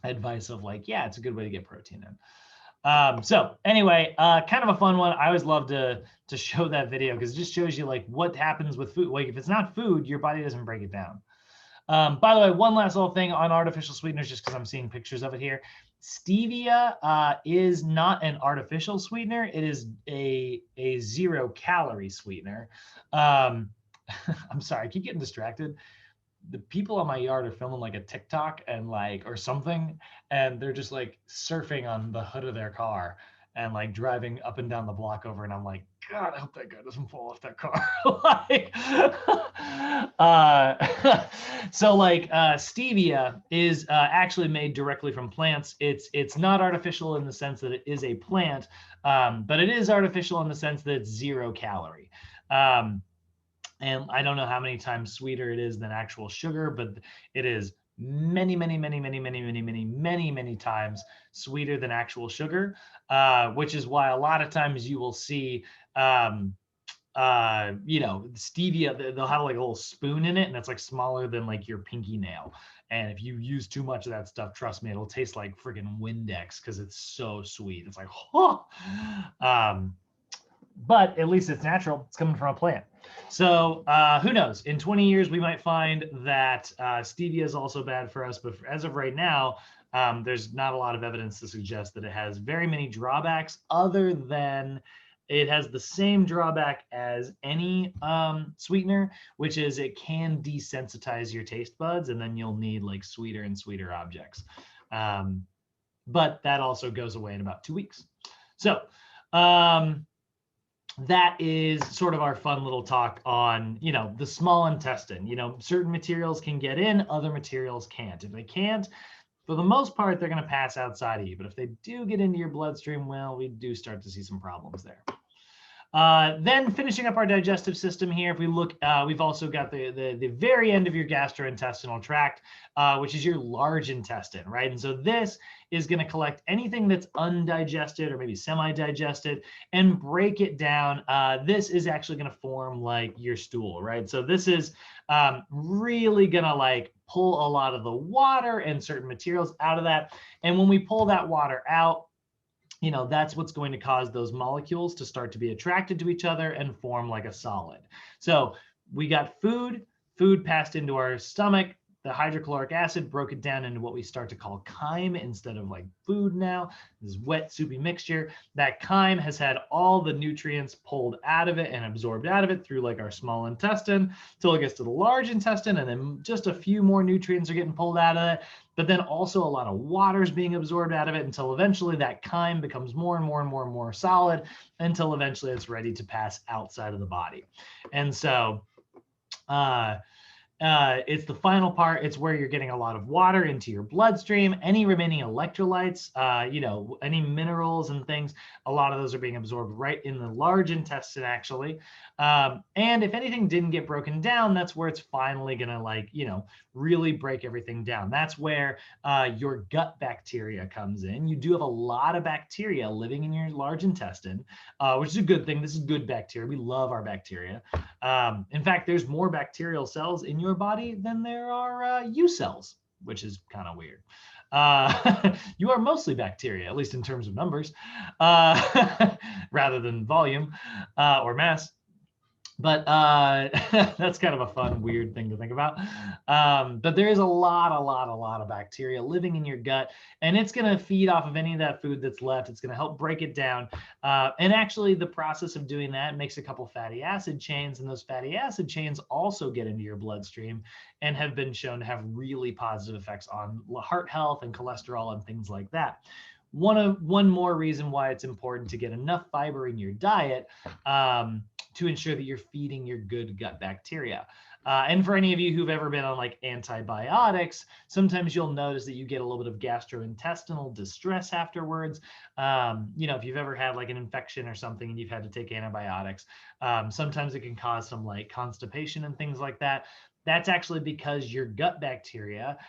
advice of like, yeah, it's a good way to get protein in. So anyway, kind of a fun one. I always love to show that video because it just shows you like what happens with food. Like if it's not food, your body doesn't break it down. By the way, one last little thing on artificial sweeteners, just because I'm seeing pictures of it here. Stevia is not an artificial sweetener. It is a 0-calorie sweetener. I'm sorry, I keep getting distracted. The people on my yard are filming like a TikTok and like, or something, and they're just like surfing on the hood of their car and like driving up and down the block over. And I'm like, God, I hope that guy doesn't fall off that car. Like, so like stevia is actually made directly from plants. It's not artificial in the sense that it is a plant, but it is artificial in the sense that it's 0-calorie. And I don't know how many times sweeter it is than actual sugar, but it is many times sweeter than actual sugar, which is why a lot of times you will see, you know, stevia, they'll have like a little spoon in it and it's like smaller than like your pinky nail. And if you use too much of that stuff, trust me, it'll taste like friggin' Windex because it's so sweet. It's like, oh. But at least it's natural. It's coming from a plant. So who knows? In 20 years, we might find that stevia is also bad for us. But as of right now, there's not a lot of evidence to suggest that it has very many drawbacks other than it has the same drawback as any sweetener, which is it can desensitize your taste buds, and then you'll need like sweeter and sweeter objects. But that also goes away in about 2 weeks. So that is sort of our fun little talk on, you know, the small intestine. You know, certain materials can get in, other materials can't. If they can't, for the most part, they're going to pass outside of you. But if they do get into your bloodstream, well, we do start to see some problems there. Then finishing up our digestive system here, if we look, we've also got the very end of your gastrointestinal tract, which is your large intestine, right? And so this is going to collect anything that's undigested or maybe semi-digested and break it down. This is actually going to form like your stool, right? So this is really going to like pull a lot of the water and certain materials out of that. And when we pull that water out, you know, that's what's going to cause those molecules to start to be attracted to each other and form like a solid. So we got food passed into our stomach. The hydrochloric acid broke it down into what we start to call chyme instead of like food now. This wet, soupy mixture. That chyme has had all the nutrients pulled out of it and absorbed out of it through like our small intestine till it gets to the large intestine, and then just a few more nutrients are getting pulled out of it. But then also a lot of water is being absorbed out of it until eventually that chyme becomes more and more solid until eventually it's ready to pass outside of the body. And so it's the final part. It's where you're getting a lot of water into your bloodstream. Any remaining electrolytes, you know, any minerals and things, a lot of those are being absorbed right in the large intestine, actually. And if anything didn't get broken down, that's where it's finally going to, like, you know, really break everything down. That's where your gut bacteria comes in. You do have a lot of bacteria living in your large intestine, which is a good thing. This is good bacteria. We love our bacteria. In fact, there's more bacterial cells in your body than there are U cells, which is kind of weird. You are mostly bacteria, at least in terms of numbers, rather than volume or mass. But that's kind of a fun, weird thing to think about. But there is a lot of bacteria living in your gut, and it's going to feed off of any of that food that's left. It's going to help break it down. And actually, the process of doing that makes a couple fatty acid chains, and those fatty acid chains also get into your bloodstream and have been shown to have really positive effects on heart health and cholesterol and things like that. One more reason why it's important to get enough fiber in your diet to ensure that you're feeding your good gut bacteria. And for any of you who've ever been on like antibiotics, sometimes you'll notice that you get a little bit of gastrointestinal distress afterwards. If you've ever had like an infection or something and you've had to take antibiotics, sometimes it can cause some like constipation and things like that. That's actually because your gut bacteria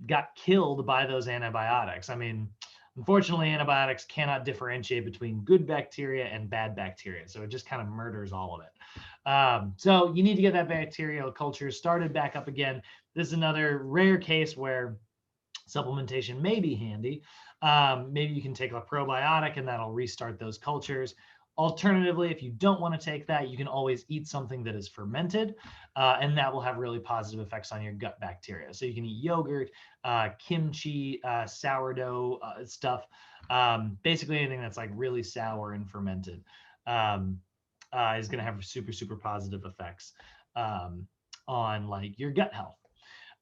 got killed by those antibiotics. I mean, unfortunately, antibiotics cannot differentiate between good bacteria and bad bacteria. So it just kind of murders all of it. So you need to get that bacterial culture started back up again. This is another rare case where supplementation may be handy. Maybe you can take a probiotic and that'll restart those cultures. Alternatively, if you don't want to take that, you can always eat something that is fermented, and that will have really positive effects on your gut bacteria. So you can eat yogurt, kimchi, sourdough stuff, basically anything that's like really sour and fermented is going to have super, super positive effects on like your gut health.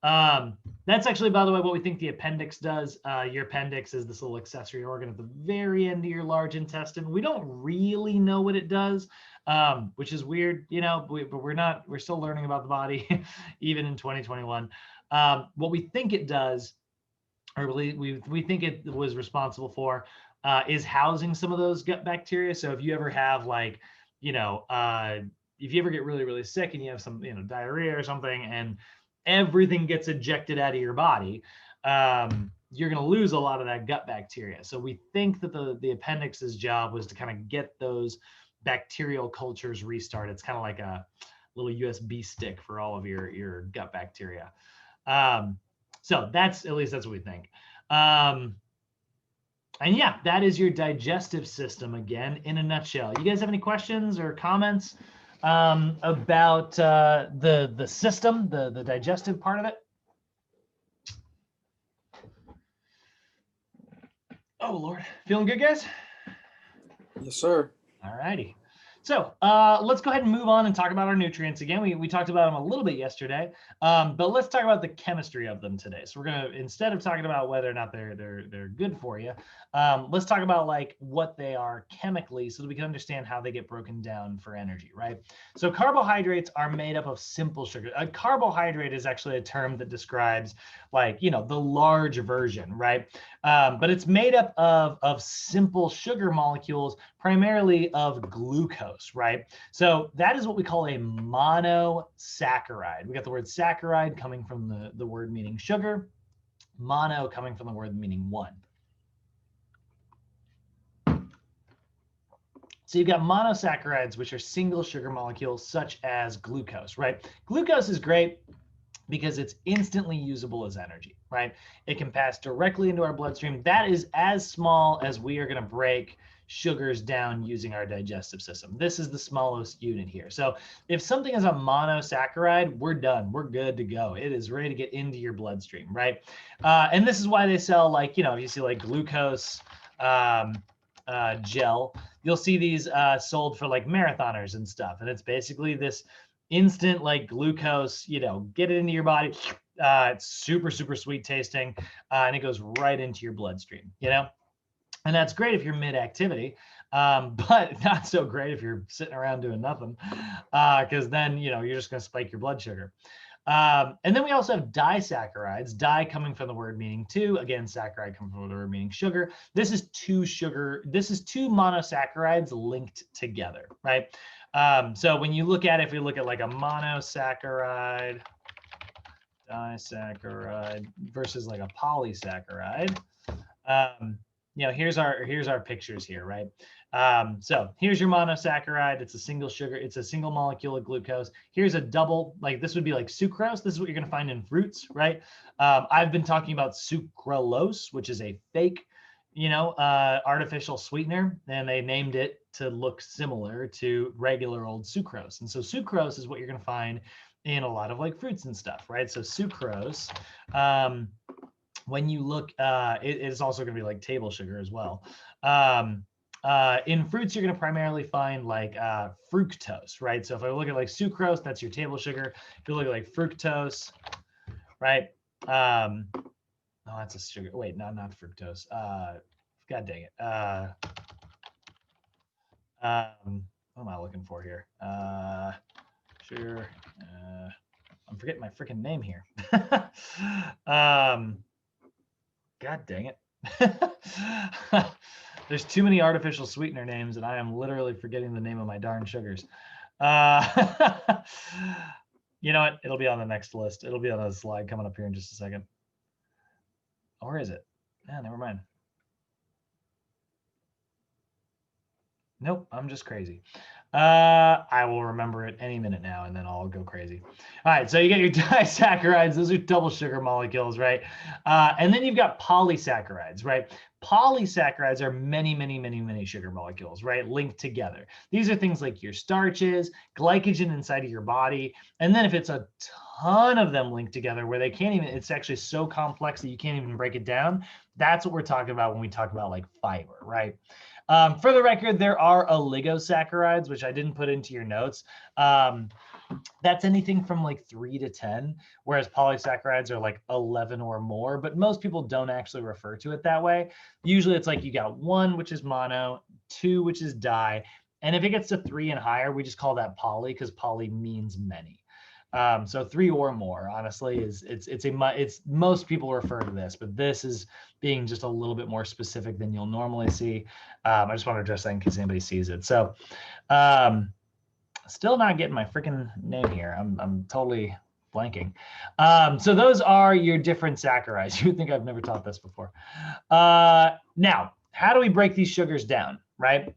That's actually, by the way, what we think the appendix does. Your appendix is this little accessory organ at the very end of your large intestine. We don't really know what it does, which is weird, but we're still learning about the body even in 2021. What we think it does, or we think it was responsible for, is housing some of those gut bacteria. So if you ever have like, if you ever get really, really sick and you have some, diarrhea or something, and everything gets ejected out of your body, you're going to lose a lot of that gut bacteria. So we think that the appendix's job was to kind of get those bacterial cultures restarted. It's kind of like a little USB stick for all of your gut bacteria. So that's what we think. And yeah, that is your digestive system again in a nutshell. You guys have any questions or comments about the system, the digestive part of it? Oh Lord, feeling good, guys? Yes, sir. All righty. So let's go ahead and move on and talk about our nutrients again. We talked about them a little bit yesterday, but let's talk about the chemistry of them today. So we're gonna, instead of talking about whether or not they're good for you, let's talk about like what they are chemically, so that we can understand how they get broken down for energy, right? So carbohydrates are made up of simple sugar. A carbohydrate is actually a term that describes like, the large version, right? But it's made up of simple sugar molecules, primarily of glucose, right? So that is what we call a monosaccharide. We got the word saccharide coming from the word meaning sugar, mono coming from the word meaning one. So you've got monosaccharides, which are single sugar molecules such as glucose, right? Glucose is great because it's instantly usable as energy, right? It can pass directly into our bloodstream. That is as small as we are going to break sugars down using our digestive system. This is the smallest unit here. So if something is a monosaccharide, we're done. We're good to go. It is ready to get into your bloodstream, right? And this is why they sell like, if you see like glucose gel, you'll see these sold for like marathoners and stuff. And it's basically this instant like glucose, get it into your body. It's super, super sweet tasting, and it goes right into your bloodstream, And that's great if you're mid-activity, but not so great if you're sitting around doing nothing, because then, you're just going to spike your blood sugar. And then we also have disaccharides, di coming from the word meaning two, again, saccharide coming from the word meaning sugar. This is two monosaccharides linked together, right? So when you look at it, if we look at like a monosaccharide, disaccharide versus like a polysaccharide, here's our pictures here, right? So here's your monosaccharide. It's a single sugar. It's a single molecule of glucose. Here's a double, like this would be like sucrose. This is what you're going to find in fruits, right? I've been talking about sucralose, which is a fake, artificial sweetener, and they named it to look similar to regular old sucrose. And so sucrose is what you're going to find in a lot of like fruits and stuff, right? So sucrose, when you look, it is also going to be like table sugar as well. In fruits, you're going to primarily find like fructose, right? So if I look at like sucrose, that's your table sugar. If you look at like fructose, right? Oh, that's a sugar. Wait, no, not fructose. God dang it. What am I looking for here? Sugar. I'm forgetting my freaking name here. God dang it. There's too many artificial sweetener names, and I am literally forgetting the name of my darn sugars. You know what? It'll be on the next list. It'll be on the slide coming up here in just a second. Or is it? Yeah, never mind. Nope, I'm just crazy. I will remember it any minute now, and then I'll go crazy. All right, so you get your disaccharides. Those are double sugar molecules, right? And then you've got polysaccharides, right? Polysaccharides are many, many, many, many sugar molecules, right? Linked together. These are things like your starches, glycogen inside of your body. And then if it's a ton of them linked together where they can't even, it's actually so complex that you can't even break it down. That's what we're talking about when we talk about like fiber, right? For the record, there are oligosaccharides, which I didn't put into your notes. That's anything from like 3 to 10, whereas polysaccharides are like 11 or more, but most people don't actually refer to it that way. Usually it's like you got 1, which is mono, 2, which is di, and if it gets to 3 and higher, we just call that poly because poly means many. So 3 or more, honestly, it's most people refer to this, but this is being just a little bit more specific than you'll normally see. I just want to address that in case anybody sees it. So still not getting my freaking name here. I'm totally blanking. So those are your different saccharides. You would think I've never taught this before. Now, how do we break these sugars down, right?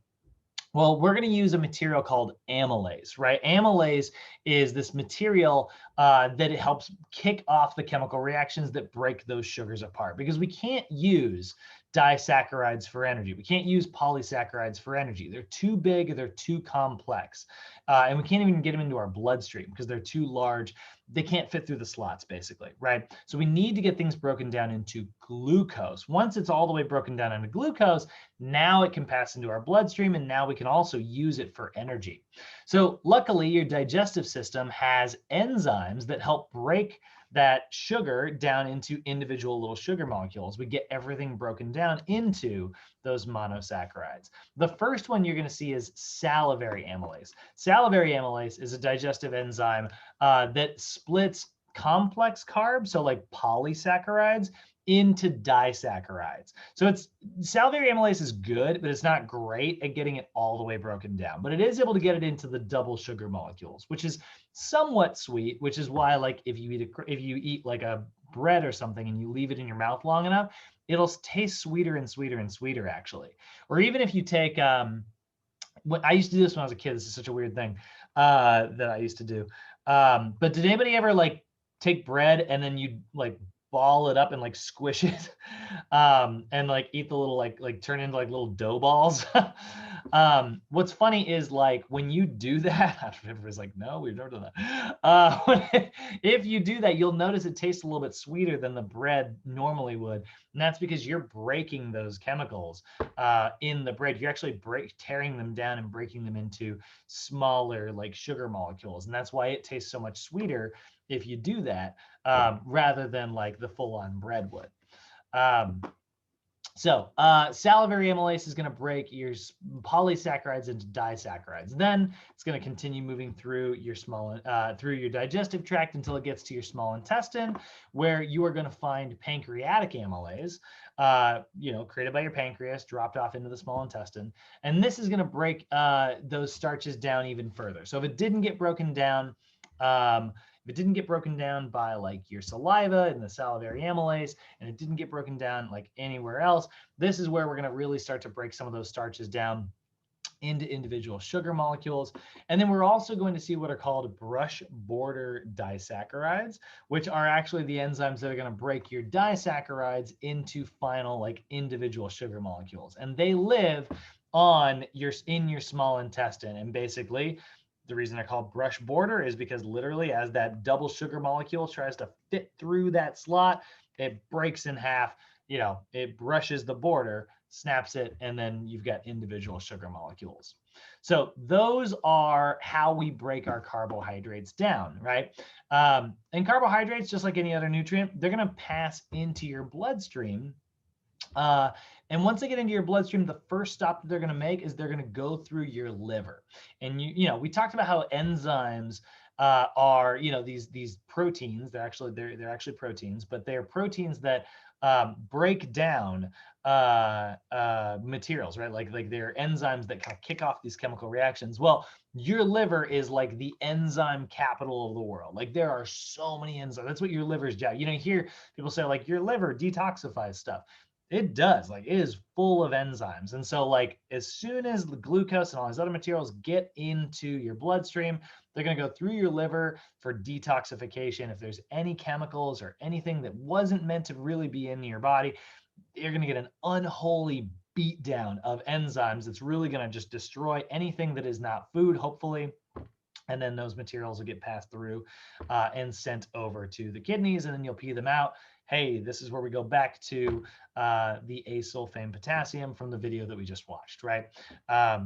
Well, we're going to use a material called amylase, right? Amylase is this material that it helps kick off the chemical reactions that break those sugars apart, because we can't use disaccharides for energy. We can't use polysaccharides for energy. They're too big, they're too complex, and we can't even get them into our bloodstream because they're too large. They can't fit through the slots, basically, right? So we need to get things broken down into glucose. Once it's all the way broken down into glucose, now it can pass into our bloodstream, and now we can also use it for energy. So luckily, your digestive system has enzymes that help break that sugar down into individual little sugar molecules. We get everything broken down into those monosaccharides. The first one you're going to see is salivary amylase. Salivary amylase is a digestive enzyme that splits complex carbs, so like polysaccharides, into disaccharides. So salivary amylase is good, but it's not great at getting it all the way broken down. But it is able to get it into the double sugar molecules, which is somewhat sweet, which is why, like, if you eat like a bread or something and you leave it in your mouth long enough, it'll taste sweeter and sweeter and sweeter, actually. Or even if you take what I used to do this when I was a kid. This is such a weird thing that I used to do. But did anybody ever like take bread and then you like ball it up and like squish it and like eat the little like turn into like little dough balls? What's funny is like when you do that, everybody's like, no, we've never done that. If you do that, you'll notice it tastes a little bit sweeter than the bread normally would. And that's because you're breaking those chemicals in the bread. You're actually tearing them down and breaking them into smaller like sugar molecules. And that's why it tastes so much sweeter if you do that, rather than like the full-on bread would. So salivary amylase is going to break your polysaccharides into disaccharides. Then it's going to continue moving through your through your digestive tract until it gets to your small intestine, where you are going to find pancreatic amylase, created by your pancreas, dropped off into the small intestine. And this is going to break those starches down even further. So if it didn't get broken down, by like your saliva and the salivary amylase, and it didn't get broken down like anywhere else, this is where we're going to really start to break some of those starches down into individual sugar molecules. And then we're also going to see what are called brush border disaccharides, which are actually the enzymes that are going to break your disaccharides into final like individual sugar molecules. And they live in your small intestine. And basically, the reason they're called brush border is because literally as that double sugar molecule tries to fit through that slot, it breaks in half, it brushes the border, snaps it, and then you've got individual sugar molecules. So those are how we break our carbohydrates down, right? And carbohydrates, just like any other nutrient, they're going to pass into your bloodstream. And once they get into your bloodstream, the first stop that they're going to make is they're going to go through your liver. And we talked about how enzymes are, these proteins. They're actually proteins, but they're proteins that break down materials, right? Like they're enzymes that kind of kick off these chemical reactions. Well, your liver is like the enzyme capital of the world. Like there are so many enzymes. That's what your liver's job. You hear people say like your liver detoxifies stuff. It does. Like it is full of enzymes. And so like as soon as the glucose and all these other materials get into your bloodstream, they're going to go through your liver for detoxification. If there's any chemicals or anything that wasn't meant to really be in your body, you're going to get an unholy beatdown of enzymes that's really going to just destroy anything that is not food, hopefully. And then those materials will get passed through and sent over to the kidneys, and then you'll pee them out. Hey, this is where we go back to the asulfame potassium from the video that we just watched, right?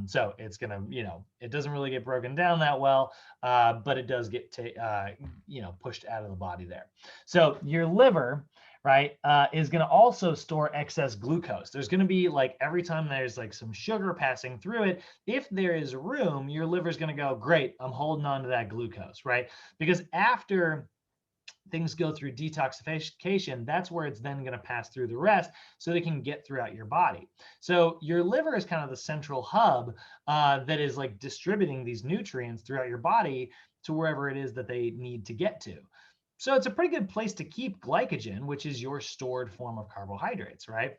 So it's gonna, it doesn't really get broken down that well, but it does get, pushed out of the body there. So your liver, right, is going to also store excess glucose. There's going to be like every time there's like some sugar passing through it, if there is room, your liver is going to go, great, I'm holding on to that glucose, right? Because after things go through detoxification, that's where it's then going to pass through the rest so they can get throughout your body. So your liver is kind of the central hub that is like distributing these nutrients throughout your body to wherever it is that they need to get to. So it's a pretty good place to keep glycogen, which is your stored form of carbohydrates, right?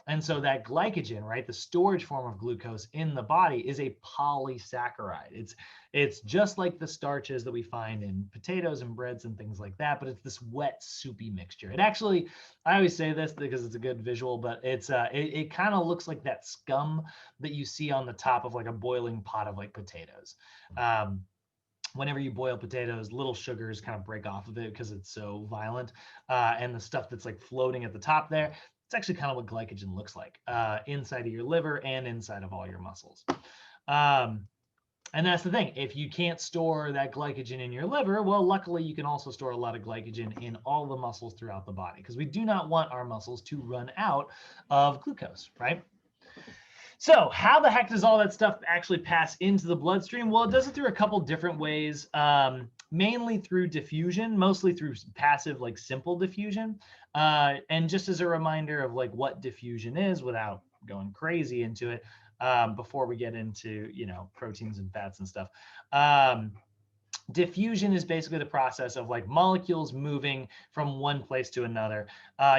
And so that glycogen, right, the storage form of glucose in the body is a polysaccharide. It's just like the starches that we find in potatoes and breads and things like that, but it's this wet, soupy mixture. It actually, I always say this because it's a good visual, but it kind of looks like that scum that you see on the top of like a boiling pot of like potatoes. Whenever you boil potatoes, little sugars kind of break off of it because it's so violent. And the stuff that's like floating at the top there, it's actually kind of what glycogen looks like inside of your liver and inside of all your muscles. And that's the thing. If you can't store that glycogen in your liver, well, luckily you can also store a lot of glycogen in all the muscles throughout the body because we do not want our muscles to run out of glucose, right? So how the heck does all that stuff actually pass into the bloodstream? Well, it does it through a couple different ways, mainly through diffusion, mostly through passive, like simple diffusion. And just as a reminder of like what diffusion is without going crazy into it, before we get into, proteins and fats and stuff. Diffusion is basically the process of like molecules moving from one place to another.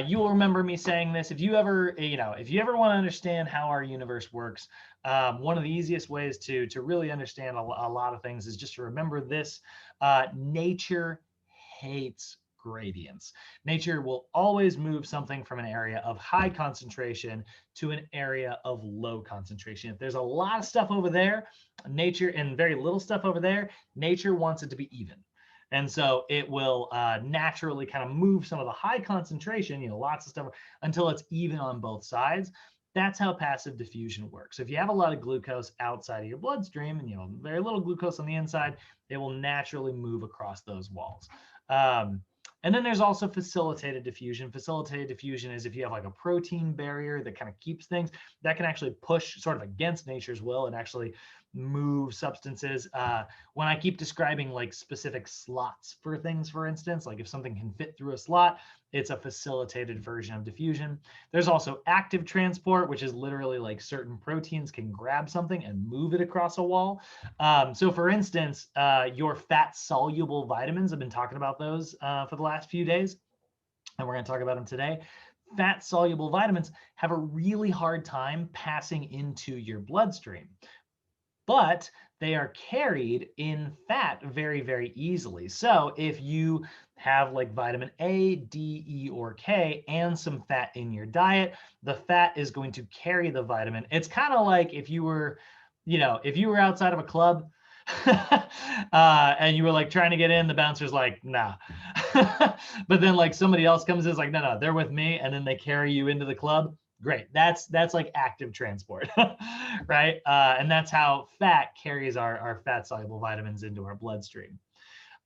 You will remember me saying this. If you ever want to understand how our universe works, one of the easiest ways to really understand a lot of things is just to remember this. Nature hates gradients. Nature will always move something from an area of high concentration to an area of low concentration. If there's a lot of stuff over there, nature, and very little stuff over there, nature wants it to be even. And so it will naturally kind of move some of the high concentration, lots of stuff, until it's even on both sides. That's how passive diffusion works. So if you have a lot of glucose outside of your bloodstream and very little glucose on the inside, it will naturally move across those walls. And then there's also facilitated diffusion. Facilitated diffusion is if you have like a protein barrier that kind of keeps things, that can actually push sort of against nature's will and actually move substances. When I keep describing like specific slots for things, for instance, like if something can fit through a slot, it's a facilitated version of diffusion. There's also active transport, which is literally like certain proteins can grab something and move it across a wall. So for instance, your fat-soluble vitamins, I've been talking about those for the last few days, and we're going to talk about them today. Fat-soluble vitamins have a really hard time passing into your bloodstream, but they are carried in fat very, very easily. So if you have like vitamin A, D, E, or K, and some fat in your diet. The fat is going to carry the vitamin. It's kind of like if you were, if you were outside of a club and you were like trying to get in, the bouncer's like, nah. But then like somebody else comes in, is like, no, they're with me, and then they carry you into the club. Great. That's like active transport, right? And that's how fat carries our fat soluble vitamins into our bloodstream.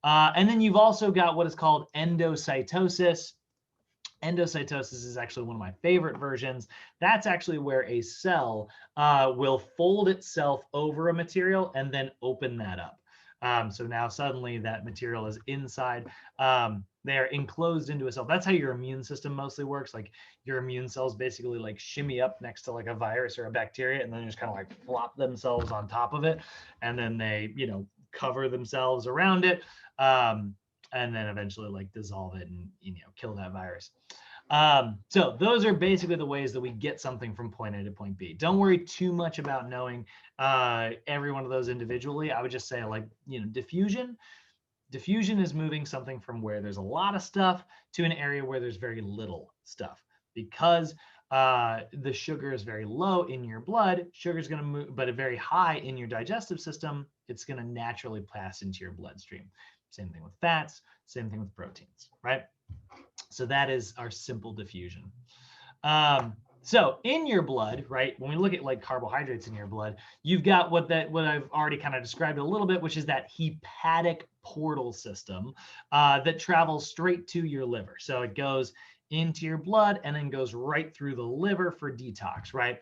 And then you've also got what is called endocytosis. Endocytosis is actually one of my favorite versions. That's actually where a cell will fold itself over a material and then open that up. So now suddenly that material is inside. They're enclosed into a cell. That's how your immune system mostly works. Like your immune cells basically like shimmy up next to like a virus or a bacteria, and then just kind of like flop themselves on top of it. And then they, cover themselves around it. And then eventually like dissolve it and, kill that virus. So those are basically the ways that we get something from point A to point B. Don't worry too much about knowing every one of those individually. I would just say like, diffusion. Diffusion is moving something from where there's a lot of stuff to an area where there's very little stuff, because the sugar is very low in your blood. Sugar is going to move, but very high in your digestive system. It's going to naturally pass into your bloodstream. Same thing with fats, same thing with proteins, right? So that is our simple diffusion. So in your blood, right, when we look at like carbohydrates in your blood, you've got what I've already kind of described a little bit, which is that hepatic portal system that travels straight to your liver. So it goes into your blood and then goes right through the liver for detox, right?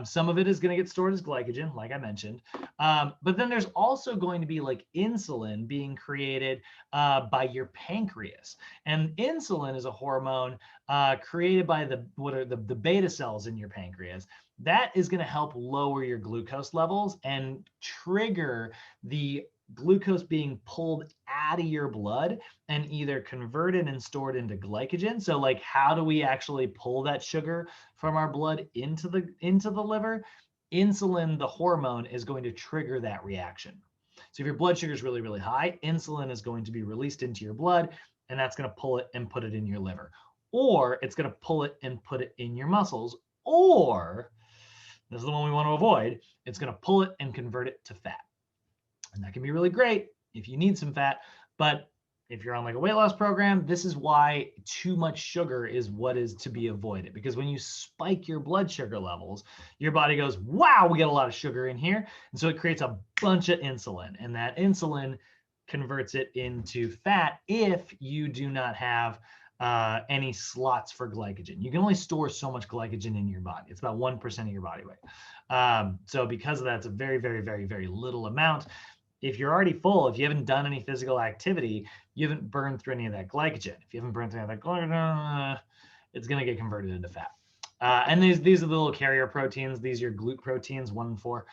Some of it is going to get stored as glycogen, like I mentioned. But then there's also going to be like insulin being created by your pancreas. And insulin is a hormone created by the beta cells in your pancreas. That is going to help lower your glucose levels and trigger the glucose being pulled out of your blood and either converted and stored into glycogen. So like, how do we actually pull that sugar from our blood into the liver? Insulin, the hormone, is going to trigger that reaction. So if your blood sugar is really, really high, insulin is going to be released into your blood, and that's going to pull it and put it in your liver. Or it's going to pull it and put it in your muscles. Or, this is the one we want to avoid, it's going to pull it and convert it to fat. And that can be really great if you need some fat. But if you're on like a weight loss program, this is why too much sugar is what is to be avoided. Because when you spike your blood sugar levels, your body goes, wow, we get a lot of sugar in here. And so it creates a bunch of insulin. And that insulin converts it into fat if you do not have any slots for glycogen. You can only store so much glycogen in your body. It's about 1% of your body weight. So because of that, it's a very, very, very, very little amount. If you're already full, if you haven't done any physical activity, you haven't burned through any of that glycogen. If you haven't burned through any of that glycogen, it's going to get converted into fat. And these are the little carrier proteins. These are GLUT proteins, 1 and 4.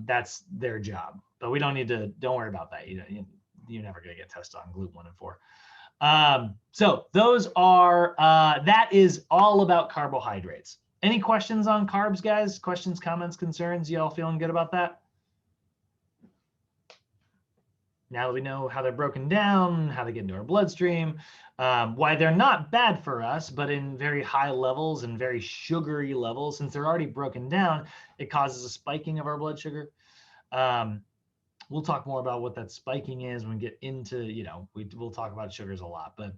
That's their job. But we don't worry about that. You're never going to get tested on GLUT 1 and 4. So those are, that is all about carbohydrates. Any questions on carbs, guys? Questions, comments, concerns? You all feeling good about that? Now that we know how they're broken down, how they get into our bloodstream, why they're not bad for us, but in very high levels and very sugary levels, since they're already broken down, it causes a spiking of our blood sugar. We'll talk more about what that spiking is when we get into, we'll talk about sugars a lot, but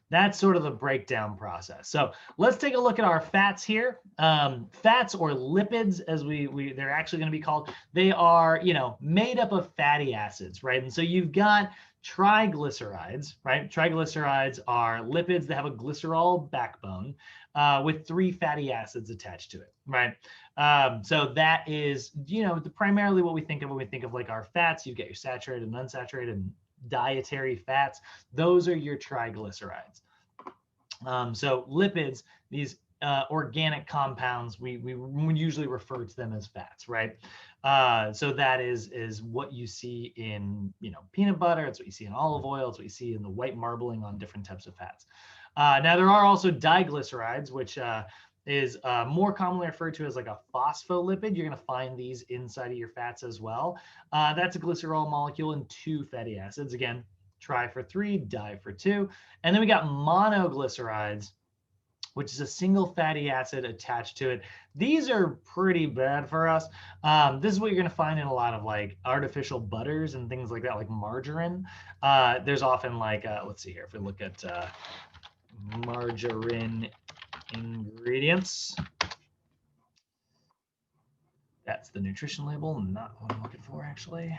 that's sort of the breakdown process. So let's take a look at our fats here. Fats, or lipids, as they're actually going to be called. They are, made up of fatty acids, right? And so you've got triglycerides, right? Triglycerides are lipids that have a glycerol backbone with 3 fatty acids attached to it, right? So that is, primarily what we think of when we think of like our fats. You get your saturated and unsaturated and dietary fats. Those are your triglycerides. So lipids, these organic compounds, we usually refer to them as fats, right? So that is what you see in peanut butter. It's what you see in olive oil. It's what you see in the white marbling on different types of fats. Now there are also diglycerides, which is more commonly referred to as like a phospholipid. You're going to find these inside of your fats as well. That's a glycerol molecule and 2 fatty acids. Again, tri for 3, di for 2. And then we got monoglycerides, which is a single fatty acid attached to it. These are pretty bad for us. This is what you're gonna find in a lot of like artificial butters and things like that, like margarine. There's often like, let's see here, if we look at margarine ingredients, that's the nutrition label, not what I'm looking for actually.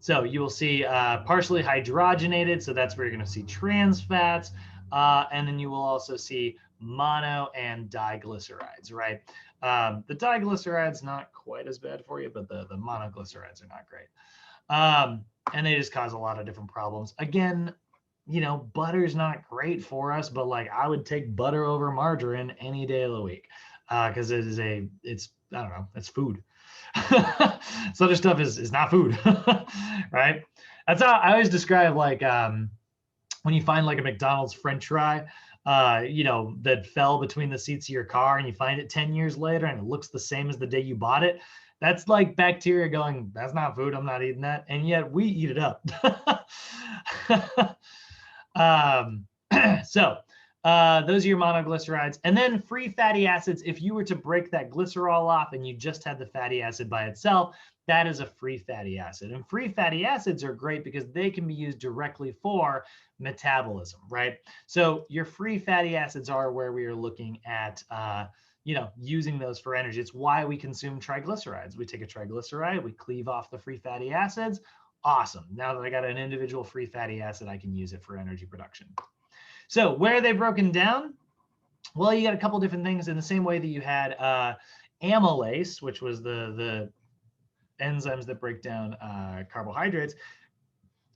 So you will see partially hydrogenated, so that's where you're gonna see trans fats, and then you will also see mono and diglycerides, right? The diglycerides not quite as bad for you, but the monoglycerides are not great. And they just cause a lot of different problems. Again, you know, butter's not great for us, but like I would take butter over margarine any day of the week because it's I don't know, it's food. This other stuff is not food, right? That's how I always describe like when you find like a McDonald's French fry, you know, that fell between the seats of your car and you find it 10 years later and it looks the same as the day you bought it. That's like bacteria going, that's not food, I'm not eating that. And yet we eat it up. So those are your monoglycerides. And then free fatty acids, if you were to break that glycerol off and you just had the fatty acid by itself, that is a free fatty acid. And free fatty acids are great because they can be used directly for metabolism, right? So your free fatty acids are where we are looking at, you know, using those for energy. It's why we consume triglycerides. We take a triglyceride, we cleave off the free fatty acids. Awesome. Now that I got an individual free fatty acid, I can use it for energy production. So where are they broken down? Well, you got a couple different things in the same way that you had amylase, which was the enzymes that break down carbohydrates.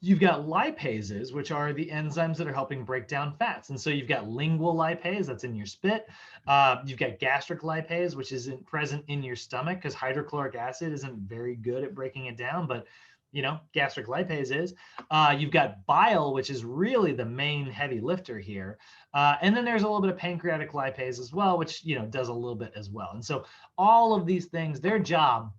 You've got lipases, which are the enzymes that are helping break down fats. And so you've got lingual lipase, that's in your spit. You've got gastric lipase, which is present in your stomach because hydrochloric acid isn't very good at breaking it down, but you know, gastric lipase is. You've got bile, which is really the main heavy lifter here. And then there's a little bit of pancreatic lipase as well, which, you know, does a little bit as well. And so all of these things, their job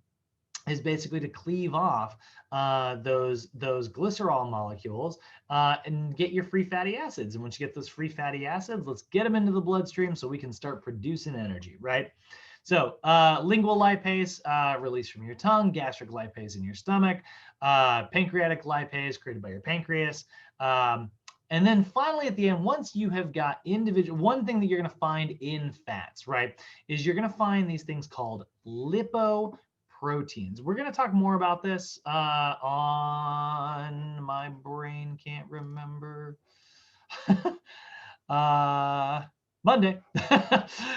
is basically to cleave off those glycerol molecules and get your free fatty acids. And once you get those free fatty acids, let's get them into the bloodstream so we can start producing energy, right? So lingual lipase released from your tongue, gastric lipase in your stomach, pancreatic lipase created by your pancreas. And then finally at the end, once you have got one thing that you're going to find in fats, right, is you're going to find these things called lipo proteins. We're going to talk more about this on my brain can't remember. Monday.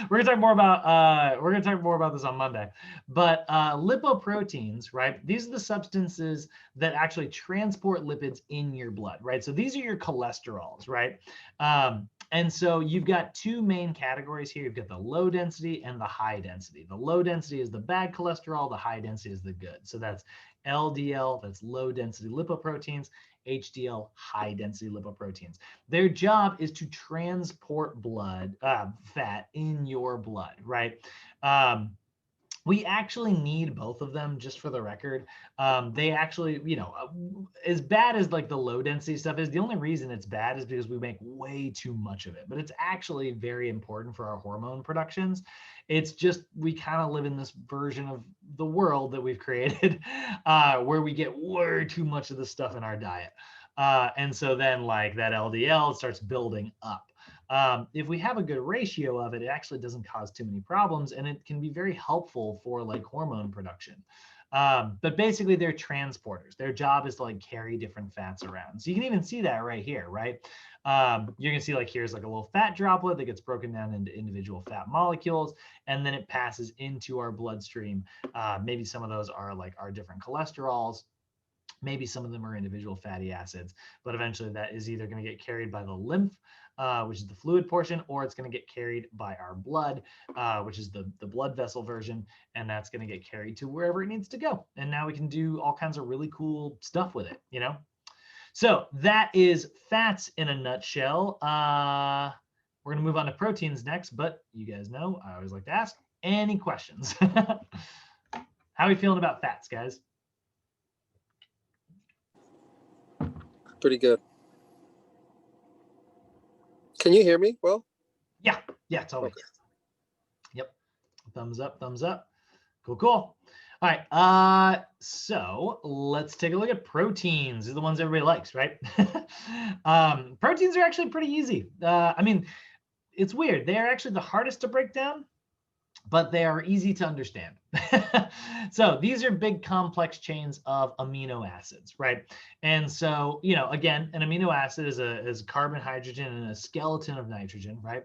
We're gonna talk more about this on Monday. But lipoproteins, right? These are the substances that actually transport lipids in your blood, right? So these are your cholesterols, right? And so you've got two main categories here. You've got the low density and the high density. The low density is the bad cholesterol. The high density is the good. So that's LDL, that's low density lipoproteins, HDL, high density lipoproteins. Their job is to transport fat in your blood, right? We actually need both of them, just for the record. They actually, you know, as bad as like the low density stuff is, the only reason it's bad is because we make way too much of it. But it's actually very important for our hormone productions. It's just we kind of live in this version of the world that we've created where we get way too much of this stuff in our diet. And so then like that LDL starts building up. If we have a good ratio of it, it actually doesn't cause too many problems, and it can be very helpful for like hormone production. But basically they're transporters. Their job is to like carry different fats around. So you can even see that right here, right? You're gonna see like here's like a little fat droplet that gets broken down into individual fat molecules, and then it passes into our bloodstream. Maybe some of those are like our different cholesterols. Maybe some of them are individual fatty acids, but eventually that is either going to get carried by the lymph, which is the fluid portion, or it's going to get carried by our blood, which is the blood vessel version, and that's going to get carried to wherever it needs to go. And now we can do all kinds of really cool stuff with it, you know? So that is fats in a nutshell. We're going to move on to proteins next, but you guys know I always like to ask any questions. How are we feeling about fats, guys? Pretty good. Can you hear me well? Yeah, totally. Okay. Yep. Thumbs up, thumbs up. Cool, cool. All right, so let's take a look at proteins. These are the ones everybody likes, right? Proteins are actually pretty easy. I mean, it's weird. They are actually the hardest to break down, but they are easy to understand. So these are big complex chains of amino acids, right? And so, you know, again, an amino acid is a carbon, hydrogen, and a skeleton of nitrogen, right?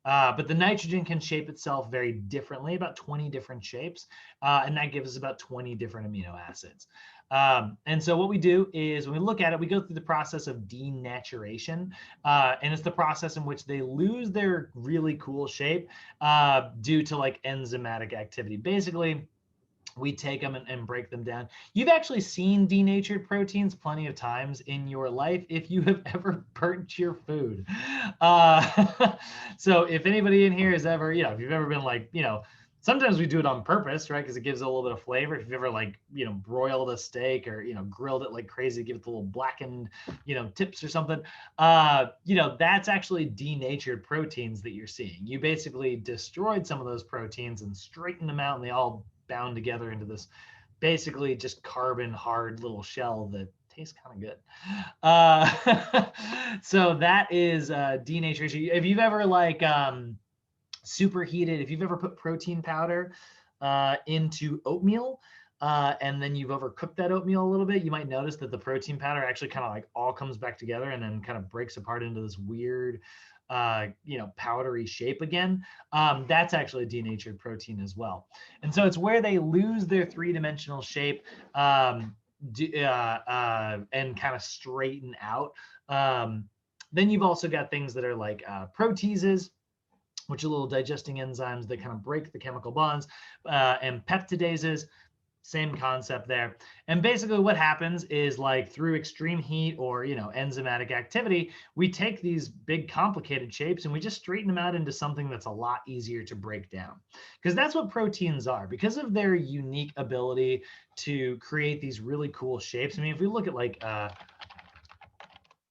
But the nitrogen can shape itself very differently, about 20 different shapes, and that gives us about 20 different amino acids. And so what we do is when we look at it, we go through the process of denaturation, and it's the process in which they lose their really cool shape due to like enzymatic activity. Basically, we take them and break them down. You've actually seen denatured proteins plenty of times in your life if you have ever burnt your food. So if anybody in here has ever, you know, if you've ever been like, you know, sometimes we do it on purpose, right? Because it gives it a little bit of flavor. If you've ever like, you know, broiled a steak or, you know, grilled it like crazy, give it the little blackened, you know, tips or something, you know, that's actually denatured proteins that you're seeing. You basically destroyed some of those proteins and straightened them out, and they all bound together into this basically just carbon hard little shell that tastes kind of good. So that is denaturation. If you've ever like superheated, if you've ever put protein powder into oatmeal and then you've overcooked that oatmeal a little bit, you might notice that the protein powder actually kind of like all comes back together and then kind of breaks apart into this weird you know, powdery shape again. That's actually a denatured protein as well. And so it's where they lose their three-dimensional shape and kind of straighten out. Then you've also got things that are like proteases, which are little digesting enzymes that kind of break the chemical bonds, and peptidases. Same concept there. And basically what happens is like through extreme heat or, you know, enzymatic activity, we take these big complicated shapes and we just straighten them out into something that's a lot easier to break down. Because that's what proteins are. Because of their unique ability to create these really cool shapes. I mean, if we look at like,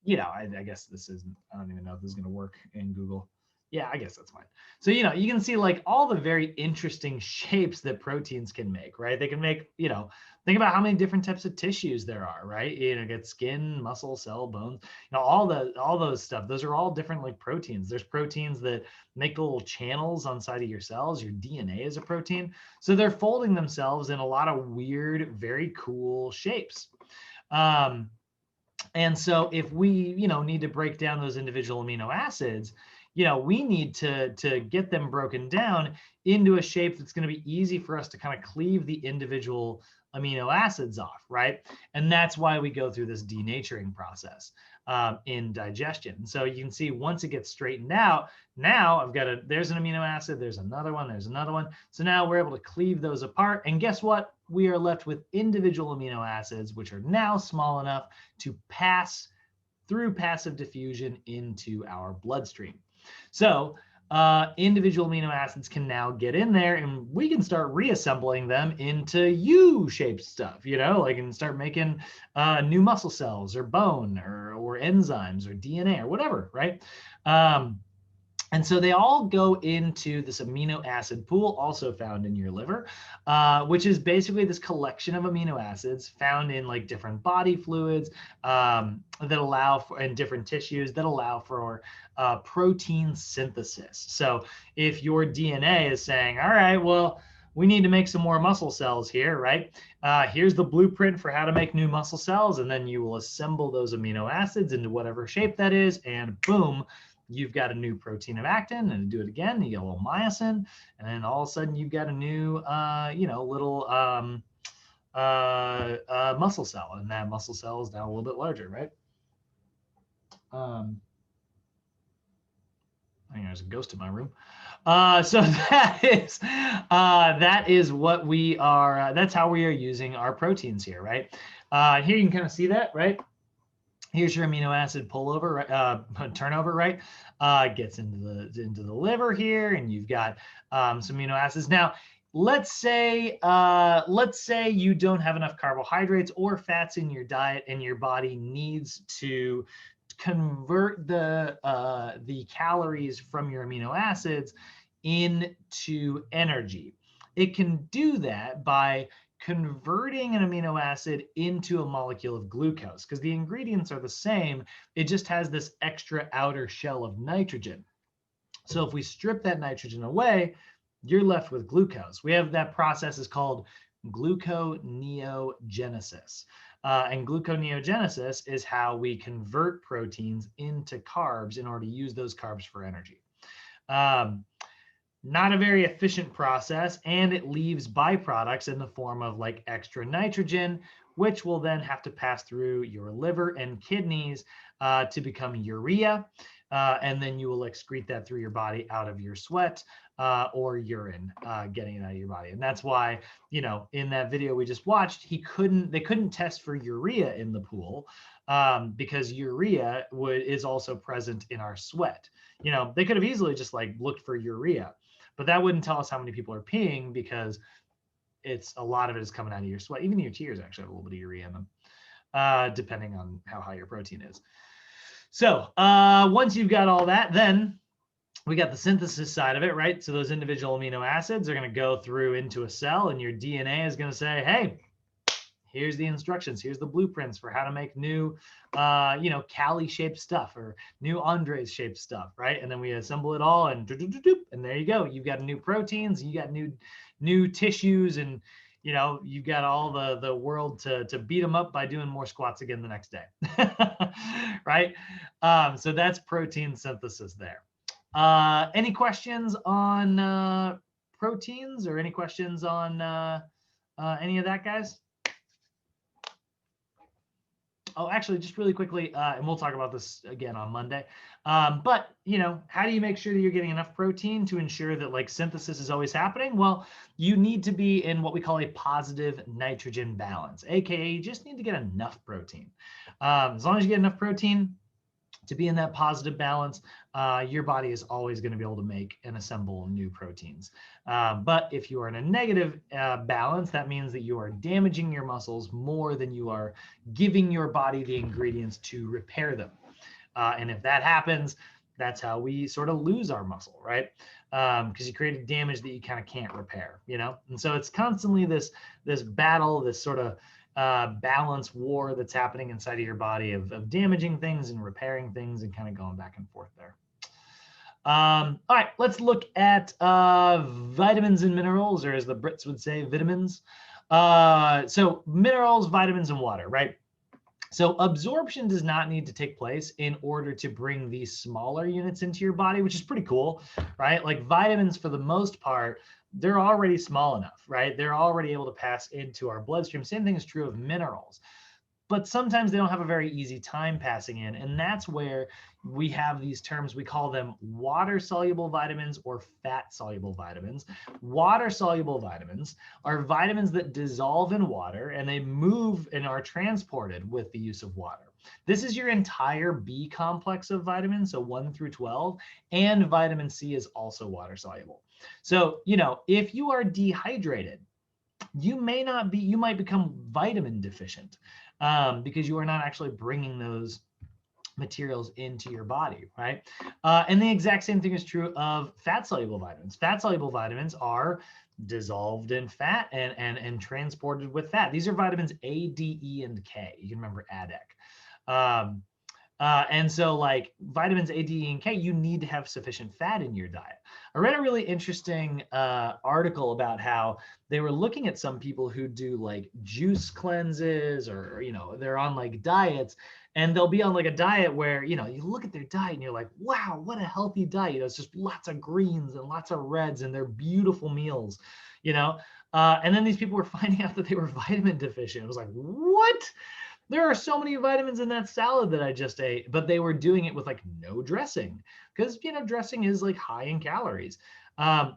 you know, I guess this isn't, I don't even know if this is going to work in Google. Yeah, I guess that's fine. So, you know, you can see like all the very interesting shapes that proteins can make, right? They can make, you know, think about how many different types of tissues there are, right? You know, get skin, muscle, cell, bones, you know, all those stuff. Those are all different like proteins. There's proteins that make little channels on side of your cells. Your DNA is a protein. So they're folding themselves in a lot of weird, very cool shapes. And so if we, you know, need to break down those individual amino acids, you know, we need to get them broken down into a shape that's going to be easy for us to kind of cleave the individual amino acids off, right? And that's why we go through this denaturing process in digestion. So you can see once it gets straightened out, now I've got there's an amino acid, there's another one, there's another one. So now we're able to cleave those apart. And guess what? We are left with individual amino acids, which are now small enough to pass through passive diffusion into our bloodstream. So individual amino acids can now get in there and we can start reassembling them into U-shaped stuff, you know, like and start making new muscle cells or bone or enzymes or DNA or whatever, right? And so they all go into this amino acid pool, also found in your liver, which is basically this collection of amino acids found in like different body fluids that allow for, and different tissues that allow for protein synthesis. So if your DNA is saying, all right, well, we need to make some more muscle cells here, right? Here's the blueprint for how to make new muscle cells. And then you will assemble those amino acids into whatever shape that is. And boom, you've got a new protein of actin, and do it again, you get a little myosin, and then all of a sudden you've got a new, you know, little muscle cell, and that muscle cell is now a little bit larger, right? I think there's a ghost in my room. So that is what we are, that's how we are using our proteins here, right? Here you can kind of see that, right? Here's your amino acid pullover, turnover, right? Gets into the liver here, and you've got some amino acids. Now, let's say you don't have enough carbohydrates or fats in your diet, and your body needs to convert the calories from your amino acids into energy. It can do that by converting an amino acid into a molecule of glucose, because the ingredients are the same. It just has this extra outer shell of nitrogen. So if we strip that nitrogen away, you're left with glucose. We have that process is called gluconeogenesis. And gluconeogenesis is how we convert proteins into carbs in order to use those carbs for energy. Not a very efficient process, and it leaves byproducts in the form of like extra nitrogen, which will then have to pass through your liver and kidneys to become urea. And then you will excrete that through your body out of your sweat or urine, getting it out of your body. And that's why, you know, in that video we just watched, they couldn't test for urea in the pool because urea is also present in our sweat. You know, they could have easily just like looked for urea, but that wouldn't tell us how many people are peeing, because a lot of it is coming out of your sweat. Even your tears actually have a little bit of urea in them, depending on how high your protein is. So once you've got all that, then we got the synthesis side of it, right? So those individual amino acids are going to go through into a cell, and your DNA is going to say, hey, here's the instructions. Here's the blueprints for how to make new, Cali-shaped stuff or new Andres-shaped stuff, right? And then we assemble it all, and there you go. You've got new proteins, you got new tissues, and you know, you've got all the world to beat them up by doing more squats again the next day, right? So that's protein synthesis there. Any questions on proteins, or any questions on any of that, guys? Oh, actually, just really quickly, and we'll talk about this again on Monday. But, you know, how do you make sure that you're getting enough protein to ensure that like synthesis is always happening? Well, you need to be in what we call a positive nitrogen balance, AKA you just need to get enough protein. As long as you get enough protein to be in that positive balance, your body is always going to be able to make and assemble new proteins. But if you are in a negative balance, that means that you are damaging your muscles more than you are giving your body the ingredients to repair them. And if that happens, that's how we sort of lose our muscle, right? Because you created damage that you kind of can't repair, you know? And so it's constantly this battle, this sort of balance war that's happening inside of your body of damaging things and repairing things and kind of going back and forth there. All right, let's look at vitamins and minerals, or as the Brits would say, vitamins. So minerals, vitamins, and water, right? So absorption does not need to take place in order to bring these smaller units into your body, which is pretty cool, right? Like vitamins, for the most part, they're already small enough, right? They're already able to pass into our bloodstream. Same thing is true of minerals. But sometimes they don't have a very easy time passing in. And that's where we have these terms. We call them water-soluble vitamins or fat-soluble vitamins. Water-soluble vitamins are vitamins that dissolve in water, and they move and are transported with the use of water. This is your entire B complex of vitamins, so 1 through 12, and vitamin C is also water-soluble. So, you know, if you are dehydrated, you might become vitamin deficient. Because you are not actually bringing those materials into your body, right? And the exact same thing is true of fat-soluble vitamins. Fat-soluble vitamins are dissolved in fat and transported with fat. These are vitamins A, D, E, and K. You can remember ADEC. And so like vitamins A, D, E, and K, you need to have sufficient fat in your diet. I read a really interesting article about how they were looking at some people who do like juice cleanses, or, you know, they're on like diets, and they'll be on like a diet where, you know, you look at their diet and you're like, wow, what a healthy diet. You know, it's just lots of greens and lots of reds, and they're beautiful meals, you know? And then these people were finding out that they were vitamin deficient. It was like, what? There are so many vitamins in that salad that I just ate, but they were doing it with like no dressing, because, you know, dressing is like high in calories.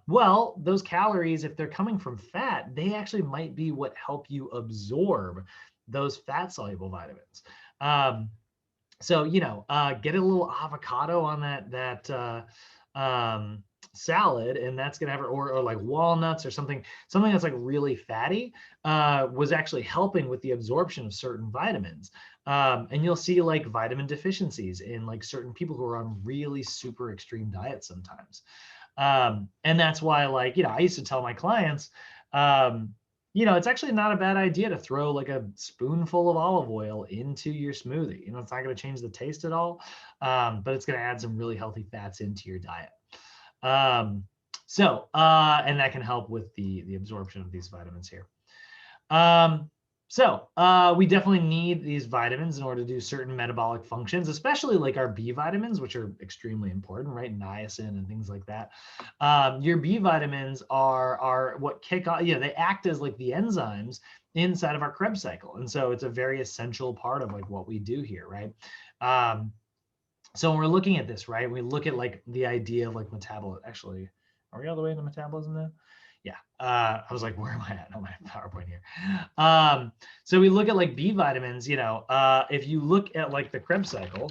Well, those calories, if they're coming from fat, they actually might be what help you absorb those fat-soluble vitamins. So, you know, get a little avocado on salad, and that's going to have, or like walnuts or something that's like really fatty, was actually helping with the absorption of certain vitamins. And you'll see like vitamin deficiencies in like certain people who are on really super extreme diets sometimes. And that's why, like, I used to tell my clients, it's actually not a bad idea to throw like a spoonful of olive oil into your smoothie. It's not going to change the taste at all, but it's going to add some really healthy fats into your diet. And that can help with the absorption of these vitamins here. We definitely need these vitamins in order to do certain metabolic functions, especially like our B vitamins, which are extremely important, right? Niacin and things like that. Your B vitamins are what kick off, they act as like the enzymes inside of our Krebs cycle. And so it's a very essential part of like what we do here, right? So when we're looking at this, right, we look at like the idea of like metabolism. Actually, are we all the way into metabolism now? Yeah. I was like, where am I at on my PowerPoint here? So we look at like B vitamins, if you look at like the Krebs cycle,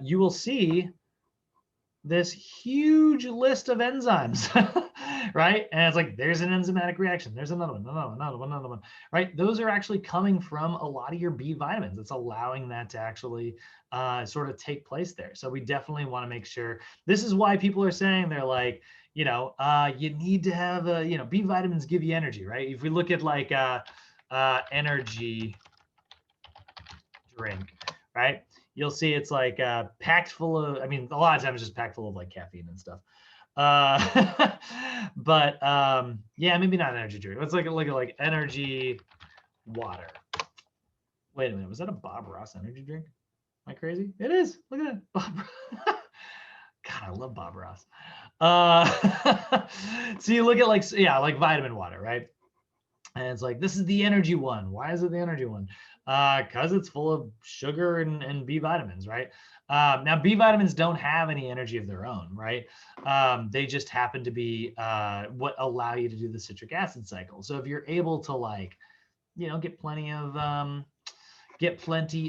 you will see this huge list of enzymes, right? And it's like, there's an enzymatic reaction. There's another one, right? Those are actually coming from a lot of your B vitamins. It's allowing that to actually sort of take place there. So we definitely want to make sure. This is why people are saying, they're like, you need to have B vitamins give you energy, right? If we look at like energy drink, right? You'll see it's like packed full of, a lot of times it's just packed full of like caffeine and stuff. But yeah, maybe not energy drink. Let's look at like energy water. Wait a minute, was that a Bob Ross energy drink? Am I crazy? It is. Look at it. Bob. God, I love Bob Ross. So you look at like vitamin water, right? And it's like, this is the energy one. Why is it the energy one? Because it's full of sugar and B vitamins, right? Now, B vitamins don't have any energy of their own, right? They just happen to be what allow you to do the citric acid cycle. So if you're able to like, get plenty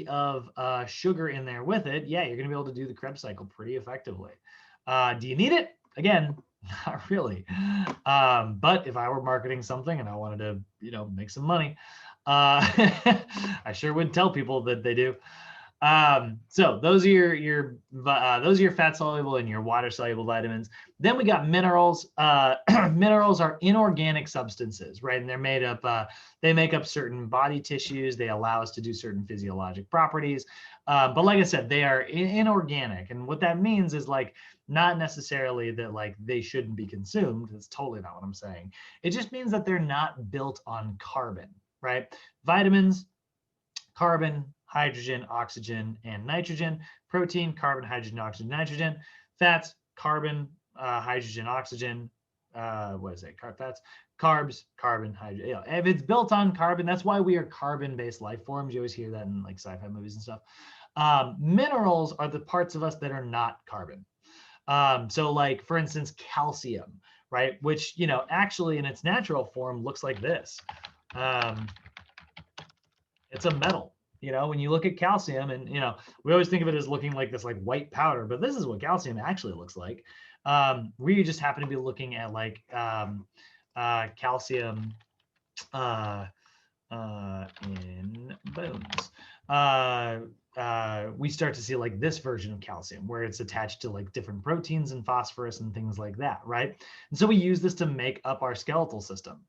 of sugar in there with it, yeah, you're going to be able to do the Krebs cycle pretty effectively. Do you need it? Again, not really. But if I were marketing something and I wanted to, make some money, I sure would tell people that they do. So those are your fat soluble and your water soluble vitamins. Then we got minerals. Minerals are inorganic substances, right? And they're made up. They make up certain body tissues. They allow us to do certain physiologic properties. But like I said, they are inorganic, and what that means is like not necessarily that like they shouldn't be consumed. That's totally not what I'm saying. It just means that they're not built on carbon, right? Vitamins, carbon, hydrogen, oxygen, and nitrogen. Protein, carbon, hydrogen, oxygen, nitrogen. Fats, carbon, hydrogen, oxygen. Fats, carbs, carbon, hydrogen. If it's built on carbon, that's why we are carbon-based life forms. You always hear that in like sci-fi movies and stuff. Minerals are the parts of us that are not carbon. So like, for instance, calcium, right? Which, actually in its natural form looks like this. It's a metal. When you look at calcium, and we always think of it as looking like this like white powder, but this is what calcium actually looks like. We just happen to be looking at like calcium in bones. We start to see like this version of calcium where it's attached to like different proteins and phosphorus and things like that, right? And so we use this to make up our skeletal system.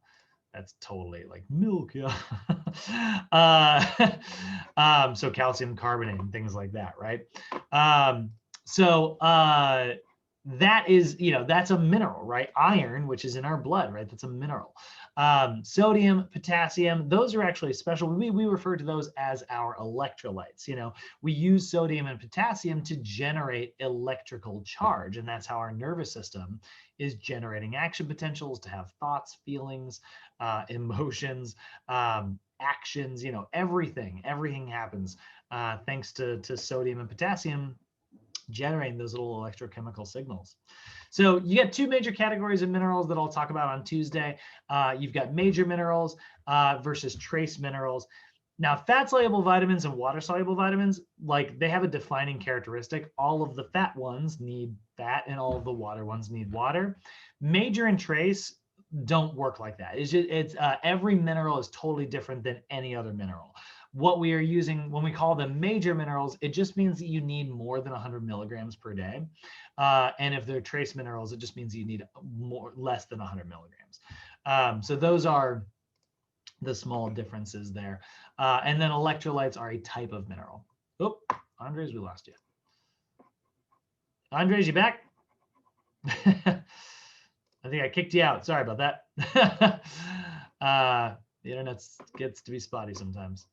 That's totally like milk, yeah. So calcium carbonate and things like that, right? That is, that's a mineral, right? Iron, which is in our blood, right? That's a mineral. Sodium, potassium, those are actually special. We refer to those as our electrolytes. We use sodium and potassium to generate electrical charge, and that's how our nervous system is generating action potentials, to have thoughts, feelings, emotions, actions, everything happens thanks to sodium and potassium generating those little electrochemical signals. So you get two major categories of minerals that I'll talk about on Tuesday. You've got major minerals versus trace minerals. Now, fat-soluble vitamins and water-soluble vitamins, like they have a defining characteristic. All of the fat ones need fat and all of the water ones need water. Major and trace don't work like that. It's every mineral is totally different than any other mineral. What we are using when we call them major minerals, it just means that you need more than 100 milligrams per day. And if they're trace minerals, it just means you need less than 100 milligrams. So those are the small differences there. And then electrolytes are a type of mineral. Oh, Andres, we lost you. Andres, you back? I think I kicked you out. Sorry about that. The internet gets to be spotty sometimes.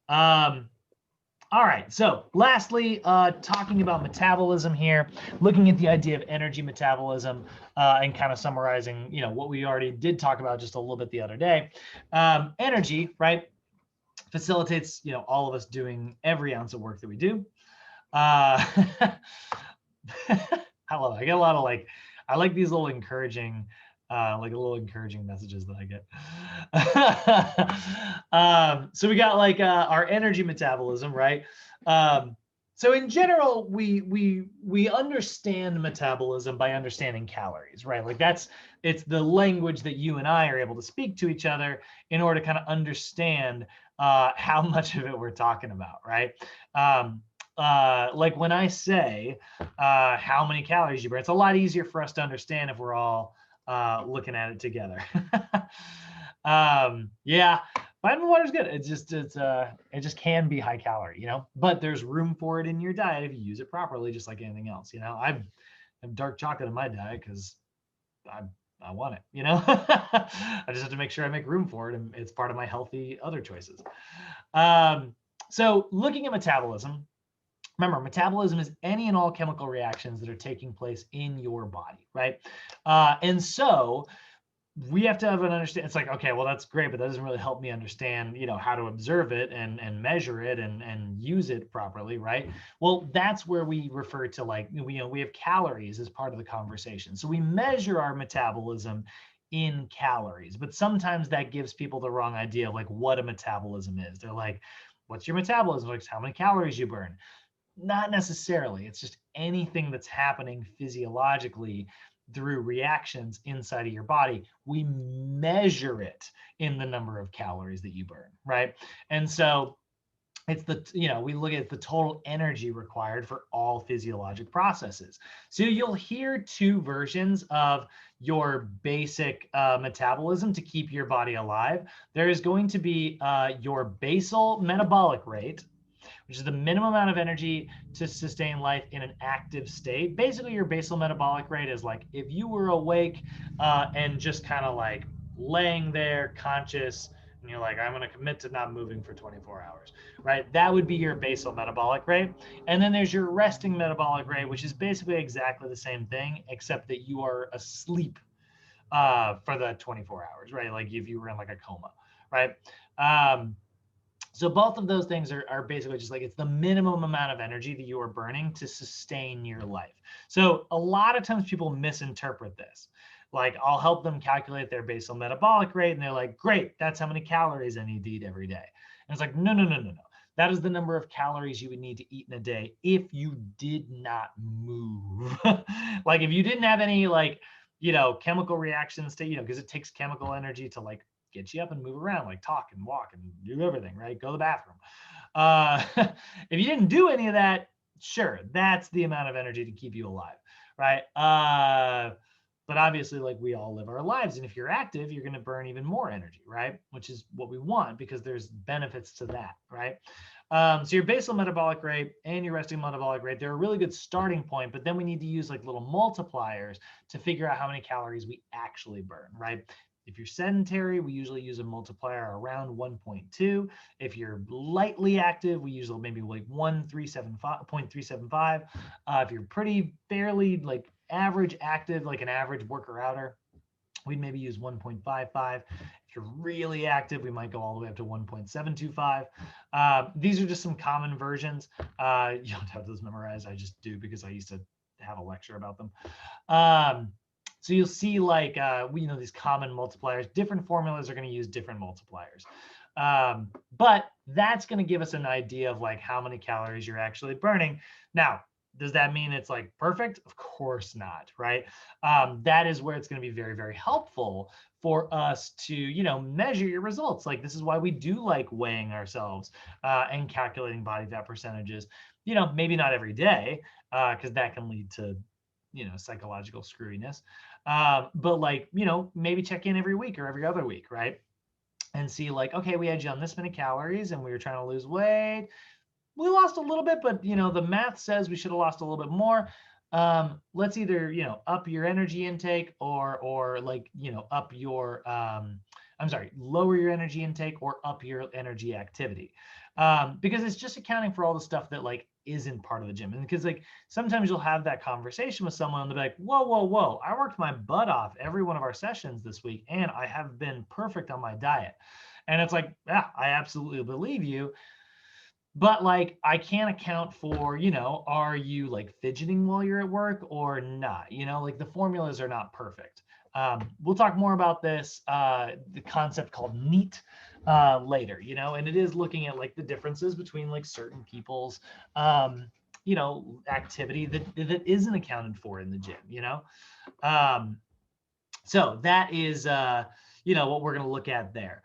All right, so lastly, talking about metabolism here, looking at the idea of energy metabolism and kind of summarizing, what we already did talk about just a little bit the other day. Energy, right, facilitates, all of us doing every ounce of work that we do. I love it. I get a lot of I like these little encouraging, messages that I get. So we got our energy metabolism, right? So in general, we understand metabolism by understanding calories, right? It's the language that you and I are able to speak to each other in order to kind of understand how much of it we're talking about, right? Like when I say how many calories you burn, it's a lot easier for us to understand if we're all looking at it together. Yeah, vitamin water is good. It just can be high calorie, but there's room for it in your diet if you use it properly, just like anything else. I have dark chocolate in my diet because I want it, I just have to make sure I make room for it, and it's part of my healthy other choices. So looking at metabolism, remember, metabolism is any and all chemical reactions that are taking place in your body, right? And so we have to have an understanding. It's like, okay, well, that's great, but that doesn't really help me understand, how to observe it and measure it and use it properly, right? Well, that's where we refer to we have calories as part of the conversation. So we measure our metabolism in calories, but sometimes that gives people the wrong idea of what a metabolism is. They're like, what's your metabolism? Like, how many calories you burn? Not necessarily. It's just anything that's happening physiologically through reactions inside of your body. We measure it in the number of calories that you burn, right? And so it's we look at the total energy required for all physiologic processes. So you'll hear two versions of your basic metabolism to keep your body alive. There is going to be your basal metabolic rate, which is the minimum amount of energy to sustain life in an active state. Basically, your basal metabolic rate is if you were awake and just kind of laying there conscious, and you're I'm going to commit to not moving for 24 hours, right? That would be your basal metabolic rate. And then there's your resting metabolic rate, which is basically exactly the same thing, except that you are asleep for the 24 hours, right? Like if you were in a coma, right? So both of those things are basically just it's the minimum amount of energy that you are burning to sustain your life. So a lot of times people misinterpret this. I'll help them calculate their basal metabolic rate, and they're like, great, that's how many calories I need to eat every day. And it's no. That is the number of calories you would need to eat in a day if you did not move. If you didn't have any chemical reactions to, because it takes chemical energy to get you up and move around, talk and walk and do everything, right? Go to the bathroom. If you didn't do any of that, sure, that's the amount of energy to keep you alive, right? But obviously, we all live our lives, and if you're active, you're going to burn even more energy, right? Which is what we want, because there's benefits to that, right? So your basal metabolic rate and your resting metabolic rate, they're a really good starting point, but then we need to use little multipliers to figure out how many calories we actually burn, right? If you're sedentary, we usually use a multiplier around 1.2. If you're lightly active, we usually maybe 0.375. If you're fairly average active, an average worker outer, we'd maybe use 1.55. If you're really active, we might go all the way up to 1.725. These are just some common versions. You don't have those memorized. I just do because I used to have a lecture about them. So you'll see like, these common multipliers, different formulas are going to use different multipliers. But that's going to give us an idea of like how many calories you're actually burning. Now, does that mean it's like perfect? Of course not, right? That is where it's going to be very, very helpful for us to, measure your results. Like this is why we do like weighing ourselves and calculating body fat percentages, maybe not every day, because that can lead to, psychological screwiness. But like, maybe check in every week or every other week, right? And see like, okay, we had you on this many calories and we were trying to lose weight. We lost a little bit, but the math says we should have lost a little bit more. Let's either up your energy intake or like up your lower your energy intake or up your energy activity, because it's just accounting for all the stuff that like isn't part of the gym. And because like sometimes you'll have that conversation with someone and they'll be like, whoa, I worked my butt off every one of our sessions this week and I have been perfect on my diet. And it's like, yeah, I absolutely believe you. But like, I can't account for, are you like fidgeting while you're at work or not? Like the formulas are not perfect. We'll talk more about this, the concept called NEAT later, and it is looking at like the differences between like certain people's, activity that isn't accounted for in the gym, So that is, what we're going to look at there.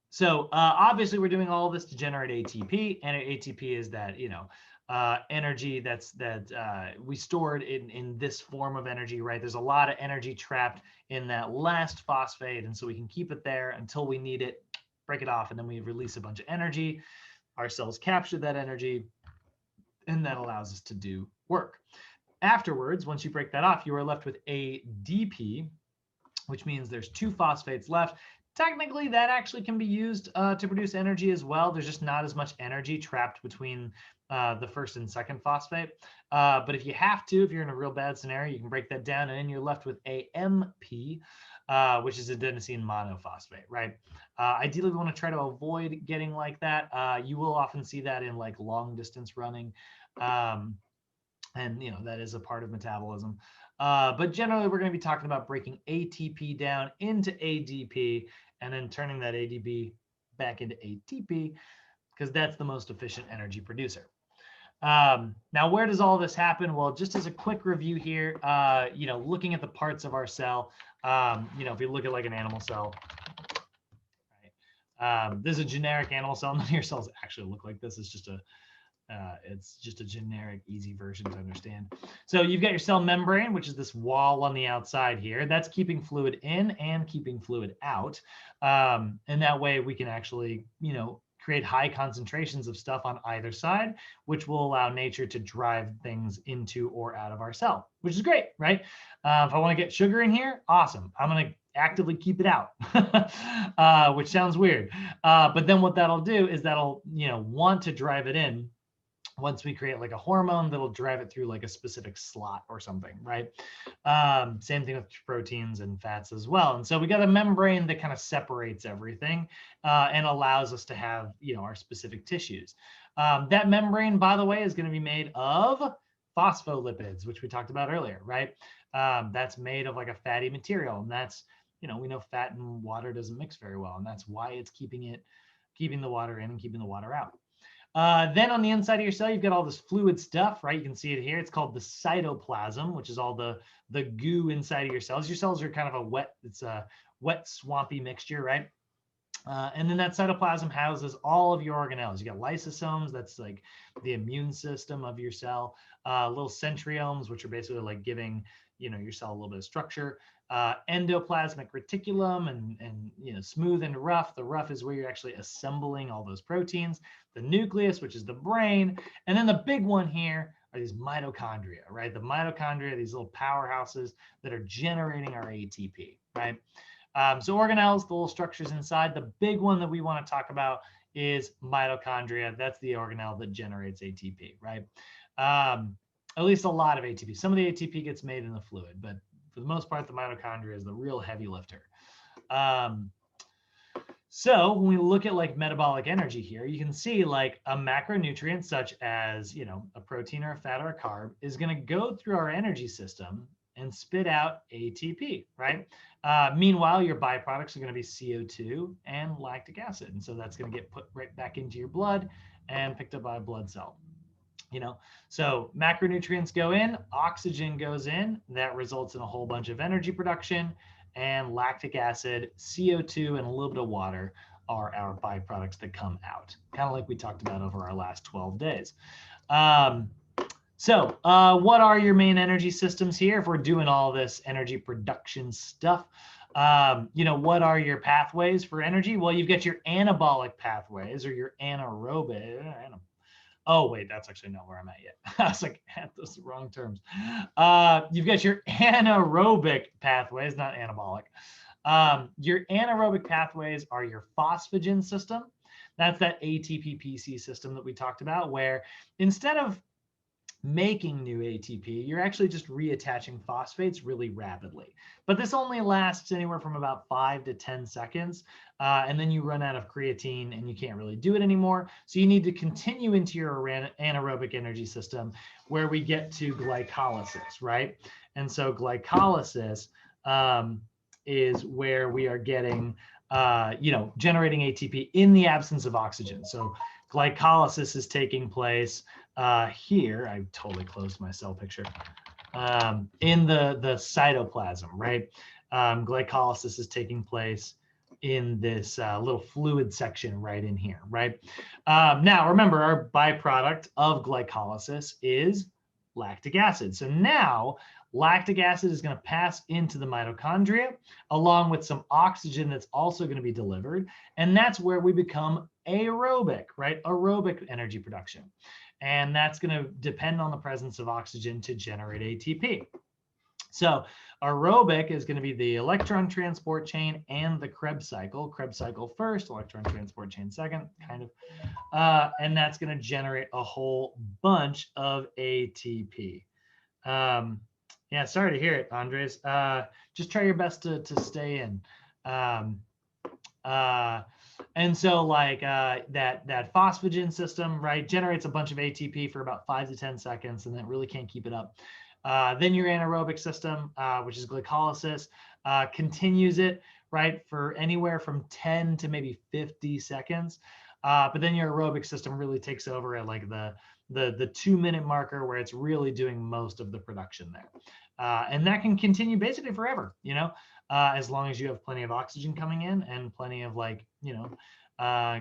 So obviously we're doing all this to generate ATP, and ATP is that, energy that we stored in this form of energy, right? There's a lot of energy trapped in that last phosphate. And so we can keep it there until we need it, break it off, and then we release a bunch of energy. Our cells capture that energy, and that allows us to do work. Afterwards, once you break that off, you are left with ADP, which means there's 2 phosphates left. Technically, that actually can be used to produce energy as well. There's just not as much energy trapped between the first and second phosphate. But if you have to, if you're in a real bad scenario, you can break that down, and then you're left with AMP, which is adenosine monophosphate, right? Ideally, we want to try to avoid getting like that. You will often see that in like long distance running. And, that is a part of metabolism. But generally, we're going to be talking about breaking ATP down into ADP and then turning that ADP back into ATP, because that's the most efficient energy producer. Now, where does all this happen? Well, just as a quick review here, looking at the parts of our cell, if you look at like an animal cell, right? This is a generic animal cell. None of your cells actually look like this. It's just a generic, easy version to understand. So you've got your cell membrane, which is this wall on the outside here. That's keeping fluid in and keeping fluid out. And that way we can actually, create high concentrations of stuff on either side, which will allow nature to drive things into or out of our cell, which is great, right? If I want to get sugar in here, awesome. I'm going to actively keep it out, which sounds weird. But then what that'll do is that'll, want to drive it in once we create like a hormone that'll drive it through like a specific slot or something, right? Same thing with proteins and fats as well. And so we got a membrane that kind of separates everything and allows us to have, our specific tissues. That membrane, by the way, is going to be made of phospholipids, which we talked about earlier, right? That's made of like a fatty material. And that's, we know fat and water doesn't mix very well. And that's why it's keeping the water in and keeping the water out. Then on the inside of your cell, you've got all this fluid stuff, right? You can see it here. It's called the cytoplasm, which is all the goo inside of your cells. Your cells are kind of it's a wet, swampy mixture, right? And then that cytoplasm houses all of your organelles. You got lysosomes, that's like the immune system of your cell. Little centriomes, which are basically like giving, your cell a little bit of structure. Endoplasmic reticulum and smooth and rough. The rough is where you're actually assembling all those proteins. The nucleus, which is the brain. And then the big one here are these mitochondria, right? The mitochondria, these little powerhouses that are generating our ATP, right? So organelles, the little structures inside. The big one that we want to talk about is mitochondria. That's the organelle that generates ATP, right? At least a lot of ATP. Some of the ATP gets made in the fluid, but for the most part, the mitochondria is the real heavy lifter. So when we look at like metabolic energy here, you can see like a macronutrient such as, a protein or a fat or a carb is going to go through our energy system and spit out ATP, right? Meanwhile, your byproducts are going to be CO2 and lactic acid. And so that's going to get put right back into your blood and picked up by a blood cell. So macronutrients go in, oxygen goes in, that results in a whole bunch of energy production, and lactic acid, CO2, and a little bit of water are our byproducts that come out, kind of like we talked about over our last 12 days. So what are your main energy systems here if we're doing all this energy production stuff? What are your pathways for energy? Well, you've got your anabolic pathways or your anaerobic. Oh, wait, that's actually not where I'm at yet. I was like, at those wrong terms. You've got your anaerobic pathways, not anabolic. Your anaerobic pathways are your phosphagen system. That's that ATP-PC system that we talked about, where instead of making new ATP, you're actually just reattaching phosphates really rapidly. But this only lasts anywhere from about 5 to 10 seconds. And then you run out of creatine and you can't really do it anymore. So you need to continue into your anaerobic energy system where we get to glycolysis, right? And so glycolysis is where we are getting, generating ATP in the absence of oxygen. So glycolysis is taking place here. I totally closed my cell picture. In the cytoplasm, right? Glycolysis is taking place in this little fluid section right in here, right? Now, remember, our byproduct of glycolysis is lactic acid. So now lactic acid is going to pass into the mitochondria along with some oxygen that's also going to be delivered. And that's where we become aerobic, right? Aerobic energy production. And that's going to depend on the presence of oxygen to generate ATP. So aerobic is going to be the electron transport chain and the Krebs cycle. Krebs cycle first, electron transport chain second, kind of. And that's going to generate a whole bunch of ATP. Yeah, sorry to hear it, Andres. Just try your best to stay in. And so like that phosphagen system, right, generates a bunch of ATP for about 5 to 10 seconds and then really can't keep it up. Then your anaerobic system, which is glycolysis, continues it, right, for anywhere from 10 to maybe 50 seconds. But then your aerobic system really takes over at like the 2-minute marker where it's really doing most of the production there. And that can continue basically forever, as long as you have plenty of oxygen coming in and plenty of like,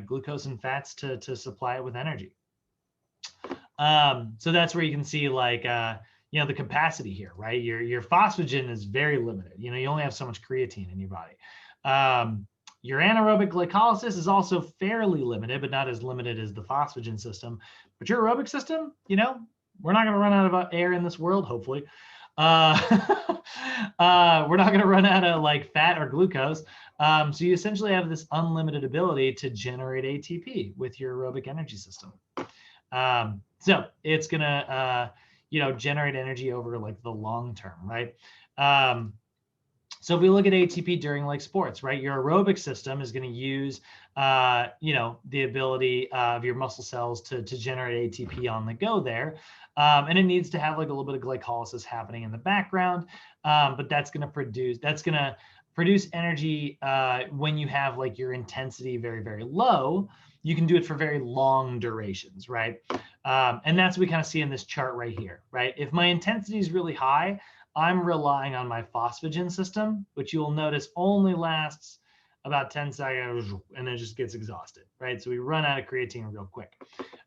glucose and fats to supply it with energy. So that's where you can see like, the capacity here, right? Your phosphagen is very limited. You only have so much creatine in your body. Your anaerobic glycolysis is also fairly limited, but not as limited as the phosphagen system. But your aerobic system, we're not going to run out of air in this world, hopefully. We're not going to run out of like fat or glucose. So you essentially have this unlimited ability to generate ATP with your aerobic energy system. So it's going to, generate energy over like the long term, right? So if we look at ATP during like sports, right, your aerobic system is going to use, the ability of your muscle cells to generate ATP on the go there. And it needs to have like a little bit of glycolysis happening in the background. But that's going to produce energy when you have like your intensity very, very low. You can do it for very long durations, right? And that's what we kind of see in this chart right here, right? If my intensity is really high, I'm relying on my phosphagen system, which you'll notice only lasts about 10 seconds and then just gets exhausted, right? So we run out of creatine real quick.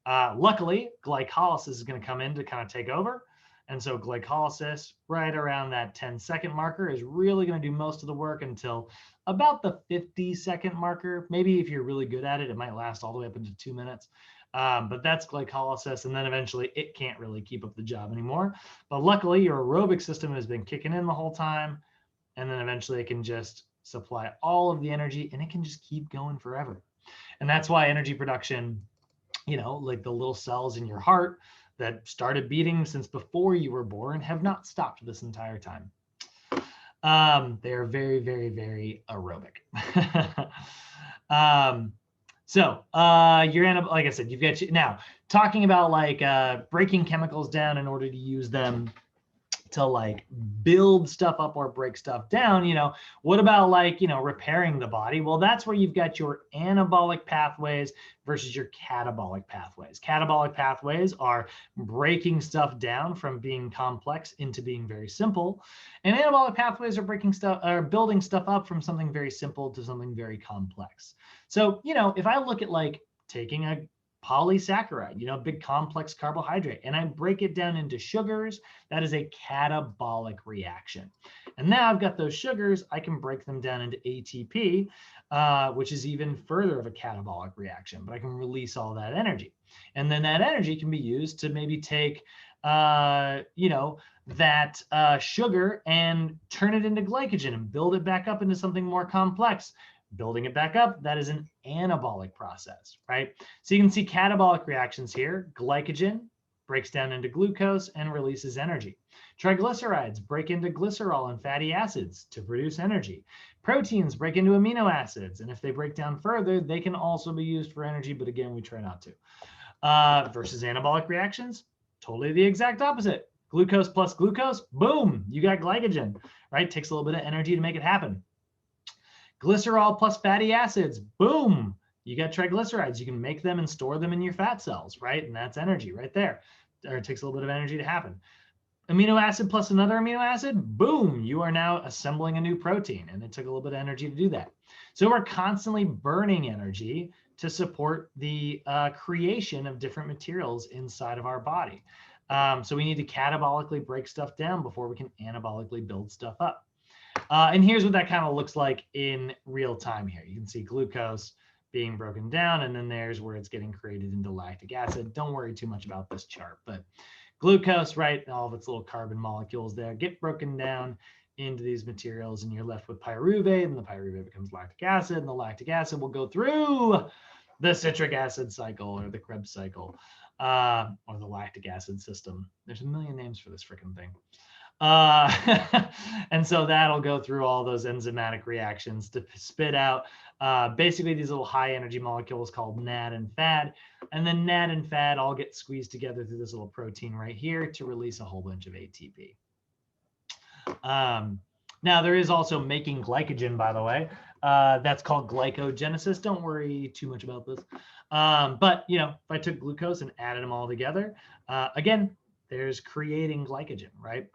Luckily, glycolysis is going to come in to kind of take over. And so glycolysis right around that 10-second marker is really going to do most of the work until about the 50-second marker. Maybe if you're really good at it, it might last all the way up into 2 minutes. But that's glycolysis, and then eventually it can't really keep up the job anymore. But luckily, your aerobic system has been kicking in the whole time, and then eventually it can just supply all of the energy, and it can just keep going forever. And that's why energy production, like the little cells in your heart that started beating since before you were born have not stopped this entire time. They are very, very, very aerobic. So like I said, you've got now talking about like breaking chemicals down in order to use them to like build stuff up or break stuff down. What about like, repairing the body? Well, that's where you've got your anabolic pathways versus your catabolic pathways. Catabolic pathways are breaking stuff down from being complex into being very simple. And anabolic pathways are building stuff up from something very simple to something very complex. So, if I look at like taking a polysaccharide, a big complex carbohydrate, and I break it down into sugars, that is a catabolic reaction. And now I've got those sugars, I can break them down into ATP, which is even further of a catabolic reaction, but I can release all that energy. And then that energy can be used to maybe take, that sugar and turn it into glycogen and build it back up into something more complex. Building it back up, that is an anabolic process, right? So you can see catabolic reactions here. Glycogen breaks down into glucose and releases energy. Triglycerides break into glycerol and fatty acids to produce energy. Proteins break into amino acids, and if they break down further, they can also be used for energy, but again, we try not to. Versus anabolic reactions, totally the exact opposite. Glucose plus glucose, boom, you got glycogen, right? Takes a little bit of energy to make it happen. Glycerol plus fatty acids, boom, you got triglycerides. You can make them and store them in your fat cells, right? And that's energy right there. Or it takes a little bit of energy to happen. Amino acid plus another amino acid, boom, you are now assembling a new protein. And it took a little bit of energy to do that. So we're constantly burning energy to support the creation of different materials inside of our body. So we need to catabolically break stuff down before we can anabolically build stuff up. And here's what that kind of looks like in real time here. You can see glucose being broken down, and then there's where it's getting created into lactic acid. Don't worry too much about this chart, but glucose, right, all of its little carbon molecules there get broken down into these materials, and you're left with pyruvate, and the pyruvate becomes lactic acid, and the lactic acid will go through the citric acid cycle or the Krebs cycle or the lactic acid system. There's a million names for this freaking thing. And so that'll go through all those enzymatic reactions to spit out basically these little high energy molecules called NAD and FAD. And then NAD and FAD all get squeezed together through this little protein right here to release a whole bunch of ATP. Now there is also making glycogen, by the way. That's called glycogenesis. Don't worry too much about this. But if I took glucose and added them all together, again, there's creating glycogen, right?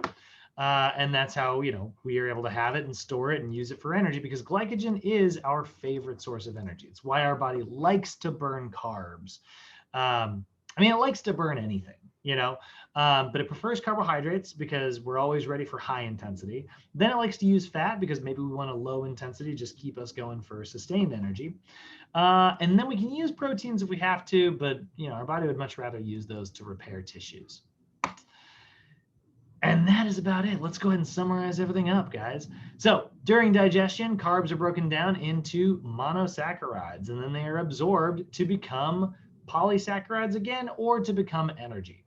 And that's how, we are able to have it and store it and use it for energy, because glycogen is our favorite source of energy. It's why our body likes to burn carbs. It likes to burn anything, but it prefers carbohydrates because we're always ready for high intensity. Then it likes to use fat because maybe we want a low intensity, just keep us going for sustained energy. And then we can use proteins if we have to, but our body would much rather use those to repair tissues. And that is about it. Let's go ahead and summarize everything up, guys. So during digestion, carbs are broken down into monosaccharides, and then they are absorbed to become polysaccharides again, or to become energy,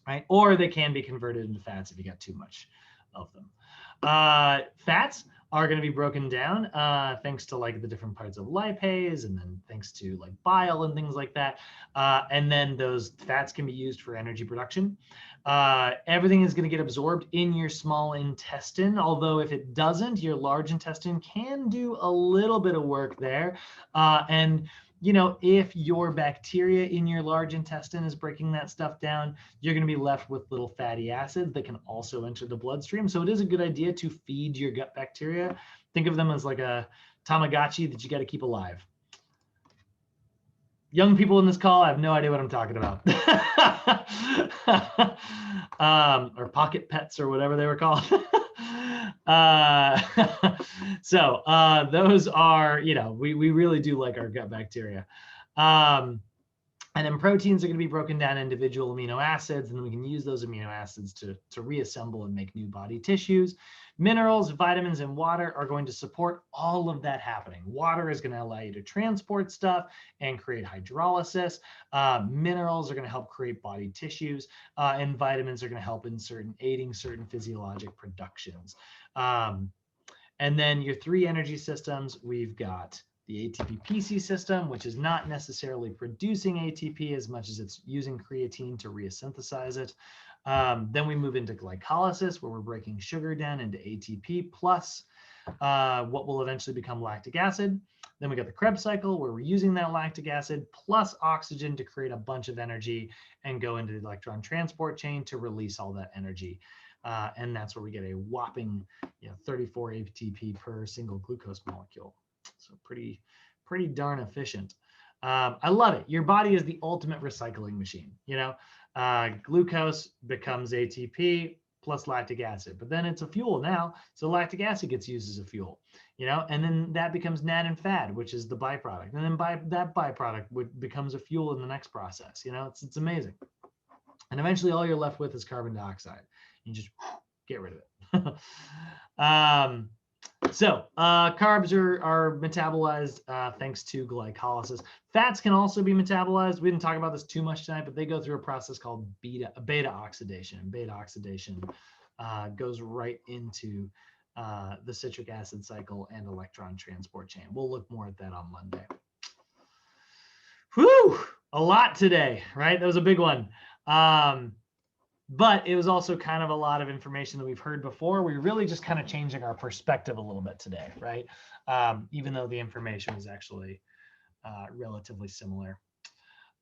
right? Or they can be converted into fats if you got too much of them. Fats are going to be broken down thanks to like the different parts of lipase, and then thanks to like bile and things like that. And then those fats can be used for energy production. Everything is going to get absorbed in your small intestine, although if it doesn't, your large intestine can do a little bit of work there. And if your bacteria in your large intestine is breaking that stuff down, you're going to be left with little fatty acids that can also enter the bloodstream. So it is a good idea to feed your gut bacteria. Think of them as like a Tamagotchi that you got to keep alive. Young people in this call, I have no idea what I'm talking about. Or pocket pets or whatever they were called. So those are, we really do like our gut bacteria. And then proteins are going to be broken down individual amino acids, and then we can use those amino acids to reassemble and make new body tissues. Minerals, vitamins, and water are going to support all of that happening. Water is going to allow you to transport stuff and create hydrolysis. Minerals are going to help create body tissues, and vitamins are going to help in aiding certain physiologic productions. And then your three energy systems, we've got the ATP-PC system, which is not necessarily producing ATP as much as it's using creatine to resynthesize it. Then we move into glycolysis, where we're breaking sugar down into ATP plus what will eventually become lactic acid. Then we got the Krebs cycle, where we're using that lactic acid plus oxygen to create a bunch of energy and go into the electron transport chain to release all that energy. And that's where we get a whopping 34 ATP per single glucose molecule. So pretty darn efficient. I love it. Your body is the ultimate recycling machine. Glucose becomes ATP plus lactic acid, but then it's a fuel now. So lactic acid gets used as a fuel, and then that becomes NAD and FAD, which is the byproduct. And then that byproduct becomes a fuel in the next process. It's amazing. And eventually all you're left with is carbon dioxide. You just get rid of it. So carbs are metabolized thanks to glycolysis. Fats can also be metabolized. We didn't talk about this too much tonight, but they go through a process called beta oxidation. Beta oxidation goes right into the citric acid cycle and electron transport chain. We'll look more at that on Monday. Whew, a lot today, right? That was a big one. But it was also kind of a lot of information that we've heard before. We're really just kind of changing our perspective a little bit today, right? Even though the information is actually relatively similar.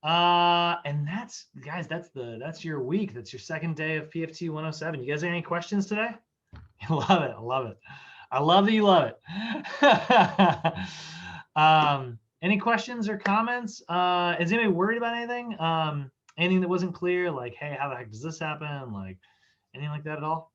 And that's, guys, that's your week. That's your second day of PFT 107. You guys have any questions today? I love it. I love it. I love that you love it. Any questions or comments? Is anybody worried about anything? Anything that wasn't clear, like, hey, how the heck does this happen? Like, anything like that at all?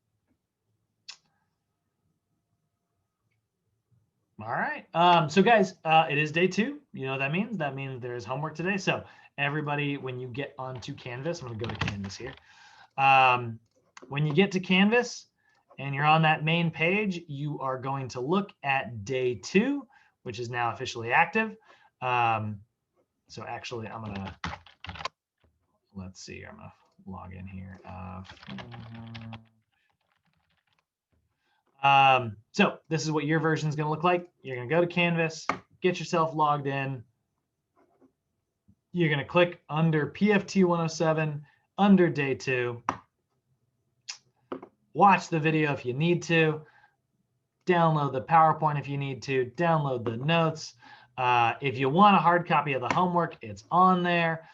All right. So guys, it is day 2. You know what that means? That means there's homework today. So everybody, when you get onto Canvas, I'm going to go to Canvas here. When you get to Canvas and you're on that main page, you are going to look at day 2, which is now officially active. So actually, I'm going to... Let's see, I'm going to log in here. So this is what your version is going to look like. You're going to go to Canvas, get yourself logged in. You're going to click under PFT 107, under day 2. Watch the video if you need to. Download the PowerPoint if you need to. Download the notes. If you want a hard copy of the homework, it's on there.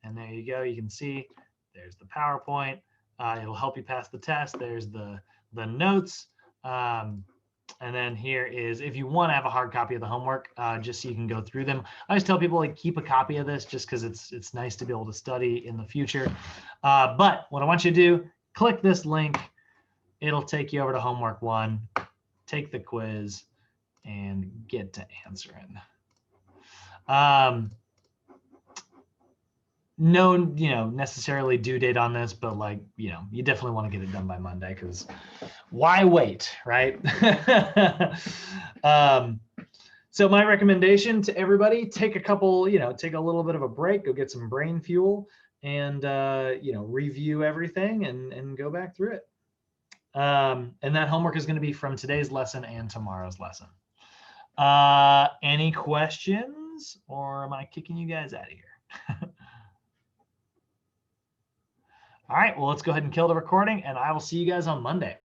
And there you go. You can see there's the PowerPoint. It'll help you pass the test. There's the notes. And then here is, if you want to have a hard copy of the homework, just so you can go through them. I always tell people, like, keep a copy of this just because it's nice to be able to study in the future. But what I want you to do, click this link. It'll take you over to homework 1. Take the quiz and get to answering. No, necessarily due date on this, but you definitely want to get it done by Monday, because why wait, right? So my recommendation to everybody, take a little bit of a break, go get some brain fuel, and review everything and go back through it. And that homework is going to be from today's lesson and tomorrow's lesson. Any questions, or am I kicking you guys out of here? All right, well, let's go ahead and kill the recording, and I will see you guys on Monday.